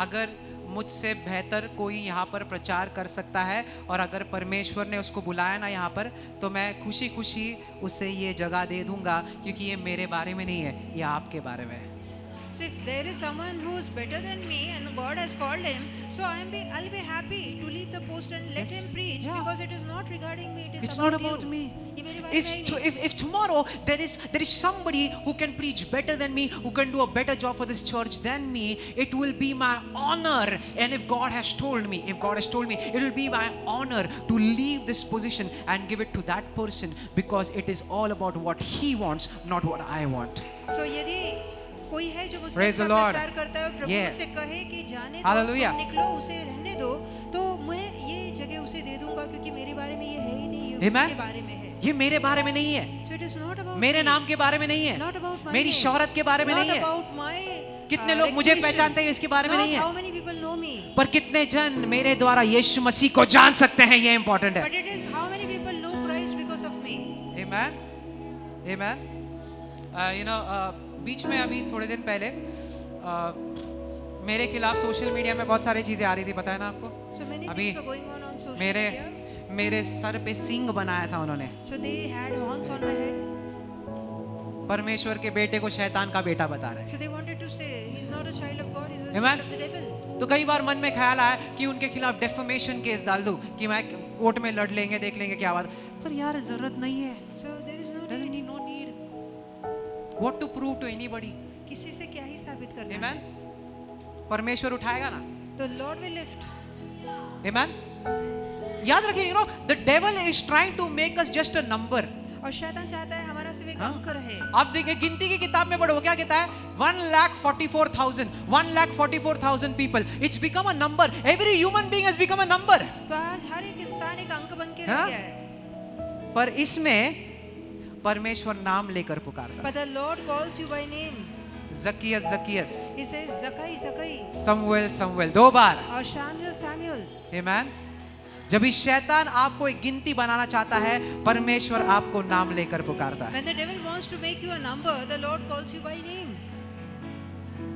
अगर मुझसे बेहतर कोई यहाँ पर प्रचार कर सकता है और अगर परमेश्वर ने उसको बुलाया ना यहाँ पर, तो मैं खुशी खुशी उसे ये जगह दे दूंगा, क्योंकि ये मेरे बारे में नहीं है, ये आपके बारे में है. So if there is someone who is better than me and God has called him, so I'll be happy to leave the post and let Yes. him preach, Yeah. because it is not regarding me, it is It's not about about you. me. ये मेरे बारे में नहीं. If tomorrow there is somebody who can preach better than me, who can do a better job for this church than me, it will be my honor. And if God has told me, it will be my honor to leave this position and give it to that person, because it is all about what he wants, not what I want. So यदि कोई है जो मुझसे Praise the अच्छा Lord. प्रचार करता है और प्रभु Yeah. उससे कहे कि जाने दो, Hallelujah. तुम निकलो, उसे रहने दो, तो मैं ये जगह उसे दे दूंगा, क्योंकि मेरे बारे में ये है ही नहीं, ये Amen. उसके बारे में है. ये मेरे बारे में नहीं है, So it is not about मेरे me, नाम के बारे में नहीं है, not about my मेरी name, शोहरत के बारे में not नहीं है. about my कितने लोग मुझे recognition, पहचानते हैं इसके बारे में not नहीं है, how many people know me, पर कितने जन मेरे द्वारा यीशु मसीह को जान सकते हैं, ये इंपॉर्टेंट है. but it is how many people know Christ because of me. Amen. Amen. बीच में अभी थोड़े दिन पहले मेरे खिलाफ सोशल मीडिया में बहुत सारी चीजें आ रही थी, पता है ना आपको. So many अभी things were going on social मेरे media. मेरे सर पे सींग बनाया था उन्होंने. So they had horns on my head. परमेश्वर के बेटे को शैतान का बेटा बता रहे हैं. So they wanted to say he's not a child of God, he's a Amen. child of the devil. तो कई बार मन में ख्याल आया कि उनके खिलाफ डेफमेशन केस डाल दूं, कि मैं कोर्ट में लड़ लेंगे, देख लेंगे क्या बात. पर यार जरूरत नहीं है. So there is no Doesn't need. need no need. What to prove to anybody? किसी से क्या ही साबित करना है. Amen. परमेश्वर उठाएगा ना. The Lord will lift. Amen. याद रखिए, the devil is trying to make us just a number. और शैतान चाहता है हमारा सिर्फ एक हाँ? अंक रहे. आप देखिए गिनती की किताब में पढ़ो, क्या कहता है? 1,44,000 people. It's become a number. Every human being has become a number. तो आज हर एक इंसान एक अंक बन के रह हाँ? गया है. पर इसमें परमेश्वर नाम लेकर पुकारता. But the Lord calls you by name. जकियस, He says Zakai, Zakai. Samuel 2 बार. और Samuel, Samuel. Amen. जब इस शैतान आपको एक गिनती बनाना चाहता है, परमेश्वर आपको नाम लेकर पुकारता है. When the devil wants to make you a number, the Lord calls you by name.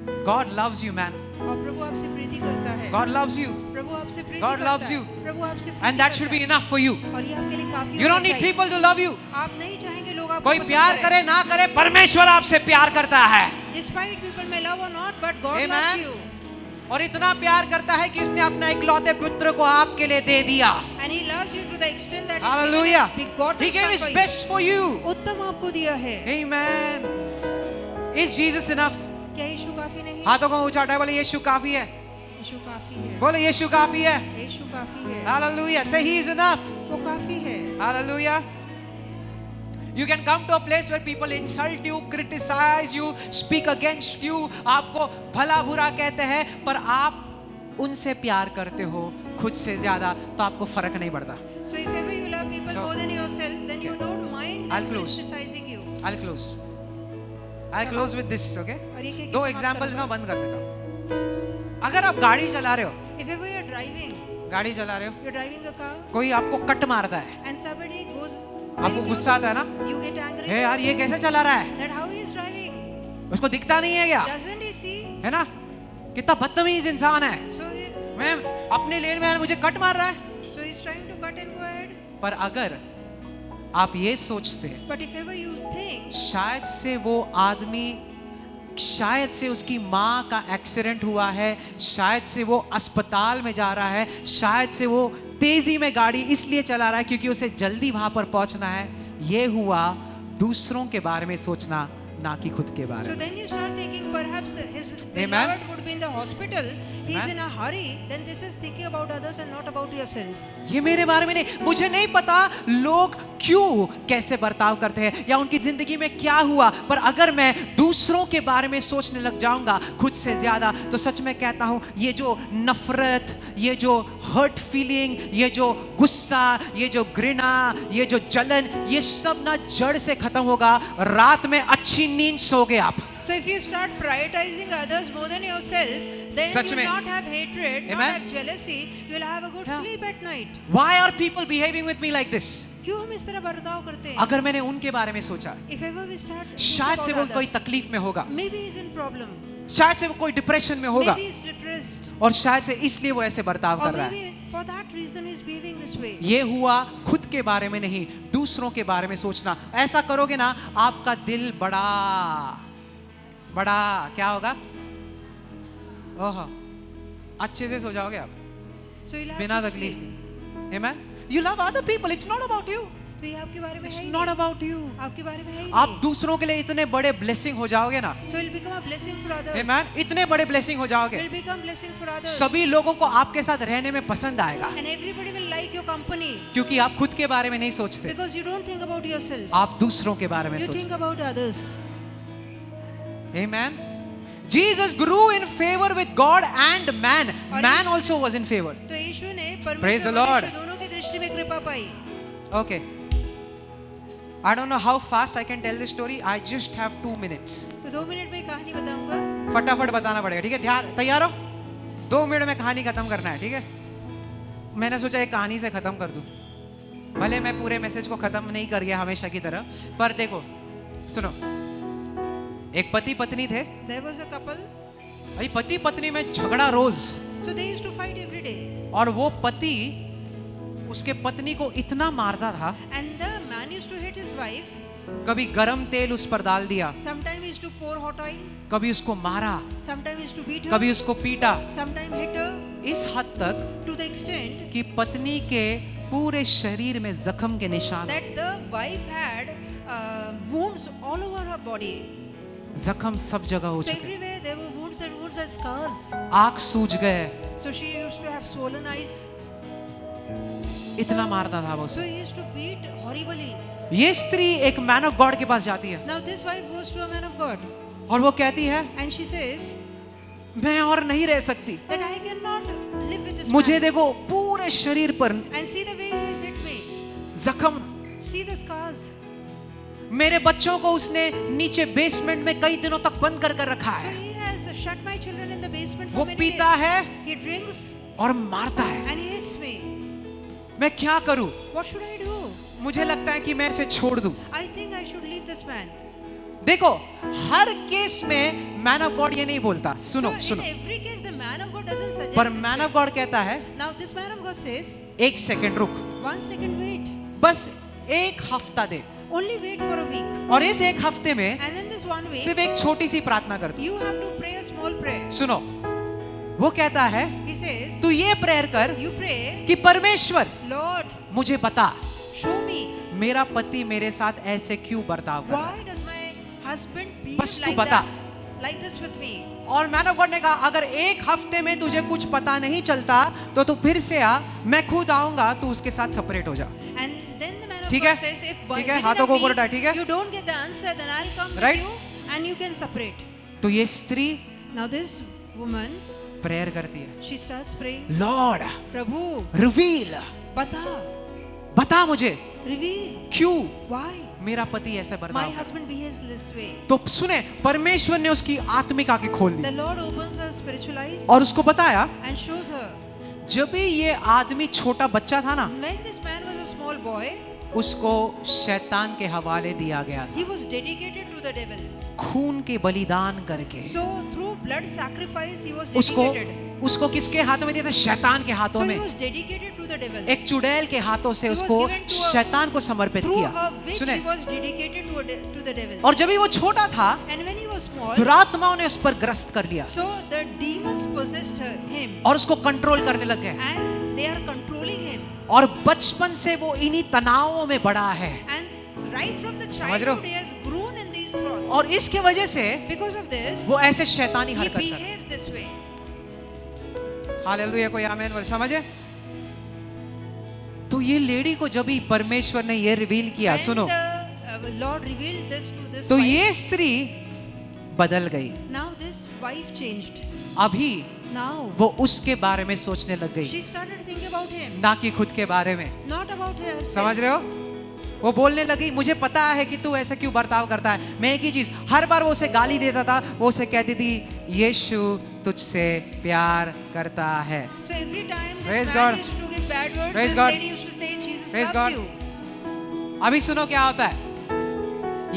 God loves you, man. और प्रभु आपसे प्रीति करता है। God loves you. प्रभु आपसे प्रीति God करता loves है। you. प्रभु आपसे प्रीति And that should करता be enough for you. है। और ये आपके लिए काफी You don't होना need चाहिए। people to love you. आप नहीं चाहेंगे लोग आपको कोई पसंद प्यार करें। करे ना करे, परमेश्वर आपसे प्यार करता है। Despite people may love or not, but God Amen. loves you. और इतना प्यार करता है कि उसने अपना इकलौते पुत्र को आपके लिए दे दिया। And He loves you to the extent that He's Hallelujah. given His begotten He gave Son his for you. best for you. उत्तम आपको दिया है। Amen. Is Jesus enough? क्या यीशु काफी नहीं? हाथों को ऊंचा उठाए, बोले यीशु काफी है। यीशु काफी है। बोले यीशु काफी है। यीशु काफी है। Hallelujah. Say he is enough. वो काफी है। Hallelujah. You can come to a place where people insult you, criticize you, speak against you. आपको भला बुरा कहते हैं, पर आप उनसे प्यार करते हो खुद से ज्यादा, तो आपको फर्क नहीं पड़ता। So if ever you love people So- more than yourself, then you don't mind I'll them close. criticizing you. I'll close. I'll close with this, okay? और ये दो समाप्त एग्जाम्पल करूंगा। ना बंद कर देता हूँ। अगर आप गाड़ी चला रहे हो, If ever you're driving, गाड़ी चला रहे हो, you're driving a car, कोई आपको कट मारता है, and somebody goes, आपको गुस्सा आता है ना, you get angry. हे यार ये कैसे चला रहा है, That how he is driving? उसको दिखता नहीं है क्या, Doesn't he see? है ना, कितना बदतमीज इंसान है। So मैं अपने लेन में मुझे कट मार रहा है। he's trying to cut and go ahead. पर अगर आप ये सोचते हैं But if ever you think, शायद से वो आदमी, शायद से उसकी माँ का एक्सीडेंट हुआ है, शायद से वो अस्पताल में जा रहा है, शायद से वो तेजी में गाड़ी इसलिए चला रहा है क्योंकि उसे जल्दी वहां पर पहुंचना है, ये हुआ दूसरों के बारे में सोचना, ना कि खुद के बारे so में। then you start thinking perhaps his Amen. beloved would be in the hospital. He's Amen. in a hurry. Then this is thinking about others and not about yourself. ये मेरे बारे में नहीं, मुझे नहीं पता लोग क्यों कैसे बर्ताव करते हैं या उनकी जिंदगी में क्या हुआ, पर अगर मैं दूसरों के बारे में सोचने लग जाऊंगा खुद से ज्यादा, तो सच में कहता हूं ये जो नफरत, ये जो हर्ट फीलिंग, ये जो गुस्सा, ये जो घृणा, ये जो जलन, ये सब ना जड़ से खत्म होगा। रात में अच्छी नींद सोगे आप। So if you start prioritizing others more than yourself, then such you में। will not have hatred, not Amen. have jealousy. You will have a good Yeah. sleep at night. Why are people behaving with me like this? क्यों हम इस तरह बर्ताव करते हैं? अगर मैंने उनके बारे में सोचा, If ever we start thinking शायद से वो about कोई others, तकलीफ में होगा, maybe he's in problem. शायद से वो कोई डिप्रेशन में होगा, Maybe he's depressed. और शायद से इसलिए वो ऐसे बर्ताव Or कर रहा है। maybe for that reason he's behaving this way. ये हुआ खुद के बारे में नहीं, दूसरों के बारे में सोचना। ऐसा करोगे ना, आपका दिल बड़ा बड़ा क्या होगा, ओह अच्छे से सो जाओगे आप So you'll have बिना good तकलीफ sleep. के। Amen. You love other people. It's not about you. तो ये आपके बारे में It's है ही not नहीं। about you. आपके बारे में है ही आप नहीं। दूसरों के लिए इतने बड़े ब्लेसिंग हो जाओगे ना, So you'll become a blessing for others. Amen. इतने बड़े ब्लेसिंग हो जाओगे, You'll become blessing for others. सभी लोगों को आपके साथ रहने में पसंद आएगा, And everybody will like your company क्योंकि आप खुद के बारे में नहीं सोचते, because you don't think about yourself. आप दूसरों के बारे में You सोचते। think about others. Amen. Jesus grew in favor with God and man. और Man Yeshu- also was in favor. तो यीशु ने Praise the परमेश्वर Lord. मनुष्य दोनों की दृष्टि में कृपा पाई। Okay. I don't know how fast I can tell this story. I just have 2 minutes. तो 2 मिनट में कहानी बताऊंगा। फटाफट बताना पड़ेगा, ठीक है? ध्यान, तैयार हो? 2 मिनट में कहानी खत्म करना है, ठीक है? मैंने सोचा एक कहानी से खत्म कर दूं। भले मैं पूरे मैसेज को खत्म नहीं कर गया हमेशा की तरह, पर देखो, सुनो। एक पति पत्नी थे। There was a couple. भाई पति पत्नी में झगड़ा रोज, So they used to fight every day. और वो पति उसके पत्नी को इतना मारता था, And the man used to hit his wife. कभी गरम तेल उस पर डाल दिया, Sometimes he used to pour hot oil. कभी उसको मारा, Sometimes he used to beat her. कभी उसको पीटा, Sometimes hit her इस हद तक to the extent कि पत्नी के पूरे शरीर में जख्म के निशान, that the wife had wounds all over her body. जख्म सब जगह हो So चुके, everywhere there were wounds and wounds and scars. आँख सूज गए, So she used to have swollen eyes. इतना मारता था वो So उसे। he used to beat horribly. ये स्त्री एक मैन ऑफ गॉड के पास जाती है Now this wife goes to a man of God और वो कहती है, and she says मैं और नहीं रह सकती, that I cannot live with this मुझे man. देखो पूरे शरीर पर And see the way he has hit me. जख्म, See the scars. मेरे बच्चों को उसने नीचे बेसमेंट में कई दिनों तक बंद कर रखा So है, he has shut my children in the basement वो for many पीता days. है He drinks और मारता है, and he hits me. मैं क्या करूं? What should I do? मुझे लगता है कि मैं इसे छोड़ दूं। I think I should leave this man. देखो, हर केस में मैन ऑफ गॉड ये नहीं बोलता, सुनो So सुनो, in every case, the man of God doesn't suggest पर this man way. Of God कहता है Now this man of God says, एक सेकंड रुक, 1 second wait. बस एक हफ्ता दे, Only wait for a week. और इस एक हफ्ते में And in this 1 week, सिर्फ एक छोटी सी प्रार्थना कर दो। you have to pray a small prayer. सुनो, वो कहता है He says, तू ये प्रेयर कर you pray, कि परमेश्वर Lord, मुझे बता show me मेरा पति मेरे साथ ऐसे क्यों बर्ताव कर रहा है। why does my husband बस behave तू बता। like this with me. और मैन ऑफ गॉड ने कहा अगर एक हफ्ते में तुझे कुछ पता नहीं चलता तो तू फिर से आ, मैं खुद आऊंगा, तू उसके साथ सेपरेट हो जा। And then the man of ठीक God है? says, if ठीक है? within हाथों a को ऊपर week उठाए, ठीक है? you don't get the answer, then I'll come Right? with you and you can separate. तो ये स्त्री Now this woman, प्रेयर करती है, she starts praying, Lord Prabhu, reveal, बता मुझे reveal, क्यों why मेरा पति ऐसे my बर्ताव कर। husband behaves this way. तो सुने, परमेश्वर ने उसकी आत्मिक आंखें खोल The the Lord opens her spiritual eyes और उसको बताया and shows her. जब भी ये आदमी छोटा बच्चा था ना, When this man was a small boy, उसको शैतान के हवाले दिया गया, he was dedicated to the devil. खून के बलिदान करके। So through blood sacrifice, he was उसको dedicated. उसको किसके हाथों में दिया था? शैतान के हाथों So he में। was dedicated to the devil. एक चुड़ैल के हाथों से He was उसको given to a- शैतान को समर्पित Through किया। a witch, सुने, he was dedicated to the devil. और जब भी वो छोटा था, And when he was small, दुरात्माओं ने उस पर ग्रस्त कर लिया so the demons possessed him, और उसको कंट्रोल करने लग गए। and they are controlling him. और बचपन से वो इन्हीं तनावों में बड़ा है। And right from the समझ रहे हो? childhood, he has grown in these thoughts. और इसके वजह से Because of this, वो ऐसे शैतानी he हरकत कर। behaves this way. हालेलुया, कोई आमीन बोले, समझे? तो ये लेडी को जब भी परमेश्वर ने ये रिवील किया, When सुनो, the Lord revealed this to this तो wife, ये स्त्री बदल गई। now this wife changed. अभी Now वो उसके बारे में सोचने लग गई, she started thinking about him, ना कि खुद के बारे में। not about her. समझ रहे हो? वो बोलने लगी, मुझे पता है कि तू ऐसे क्यों बर्ताव करता है। मैं एक ही चीज, हर बार वो उसे गाली देता था, वो उसे कहती थी यीशु तुझसे प्यार करता है। So every time this Praise man God. used to give bad words, Praise this God. lady used to say, Jesus Praise loves God. you. अभी सुनो क्या होता है,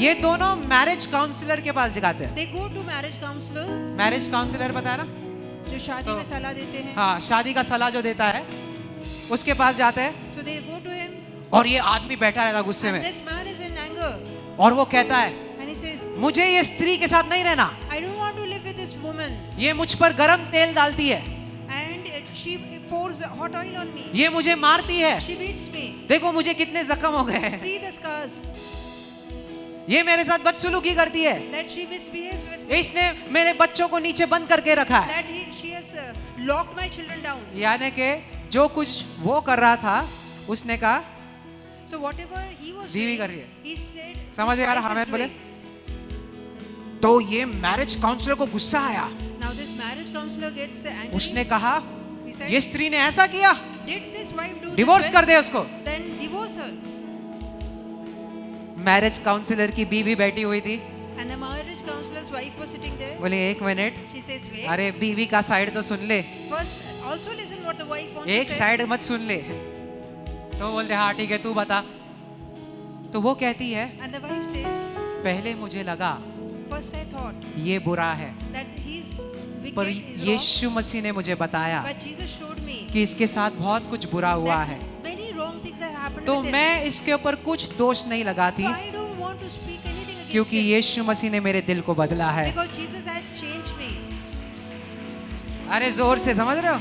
ये दोनों मैरिज काउंसलर के पास जाते हैं। They go to marriage counselor, marriage counsellor पता है ना? जो शादी तो- में सलाह देते हैं. हाँ, शादी का सलाह जो देता है उसके पास जाते हैं, So they go to him, और ये आदमी बैठा रहता गुस्से and में, this man is in anger, और वो कहता है and he says, मुझे ये स्त्री के साथ नहीं रहना, I don't want to live with this woman, ये मुझ पर गरम तेल डालती है, and she pours hot oil on me. ये मुझे मारती है, She beats me. देखो मुझे कितने जख्म हो गए हैं, See the scars ये मेरे साथ बदसलूकी करती है, that she misbehaves with me. इसने मेरे बच्चों को नीचे बंद करके रखा है। That she has locked my children down. यानी कि जो कुछ वो कर रहा था, उसने कहा So whatever he was बीवी doing, कर रही है। he said, समझ his आ रहा wife हमें is बोले? doing. तो ये मैरिज काउंसलर को गुस्सा आया, Now this marriage counselor gets angry. उसने कहा He said, ये स्त्री ने ऐसा किया, did this wife do divorce this कर well? दे उसको। Then divorce her. Marriage counsellor की बीवी बैठी हुई थी, And the marriage counselor's wife was sitting there. बोले एक मिनट, She says, wait. अरे बीवी का साइड तो सुन ले, First, also listen what the wife wants एक to say. साइड मत सुन ले। तो बोलते हाँ ठीक है तू बता। तो वो कहती है And the wife says, पहले मुझे लगा first I thought ये बुरा है, that he's wicked, पर is wrong. यीशु मसीह ने मुझे बताया But Jesus showed me कि इसके साथ बहुत कुछ बुरा हुआ that है, many wrong things have happened तो with him. मैं इसके ऊपर कुछ दोष नहीं लगाती, So I don't want to speak anything against क्योंकि him. यीशु मसीह ने मेरे दिल को बदला है। Because Jesus has changed me. अरे जोर से समझ रहे हो?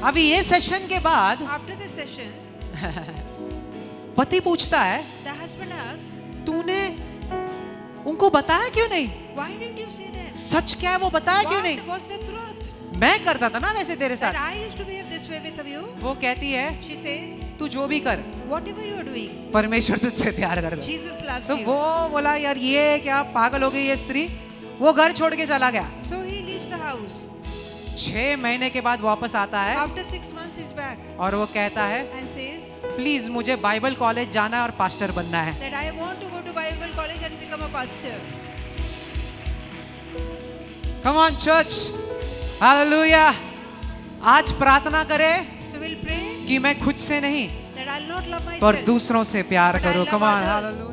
अभी ये सेशन के बाद After this session, पति पूछता है the husband asks, तूने उनको बताया क्यों नहीं? why didn't you say that? सच क्या है वो बताया क्यों नहीं? What was the truth? मैं करता था ना वैसे तेरे That साथ। I used to behave this way with you. वो कहती है She says, तू जो भी कर, whatever you are doing, परमेश्वर तुझसे प्यार करता है। Jesus loves तो you. वो बोला यार ये क्या पागल हो गई ये स्त्री, वो घर छोड़ के चला गया। So he leaves the house. 6 महीने के बाद वापस आता है After 6 months, he's back और वो कहता है and says प्लीज मुझे बाइबल कॉलेज जाना है और पास्टर बनना है। that I want to go to Bible college and become a pastor. Come on church, hallelujah. आज प्रार्थना करें So we'll pray कि मैं खुद से नहीं that I'll not love पर myself, दूसरों से प्यार but I'll करो। love come on, others. Hallelujah.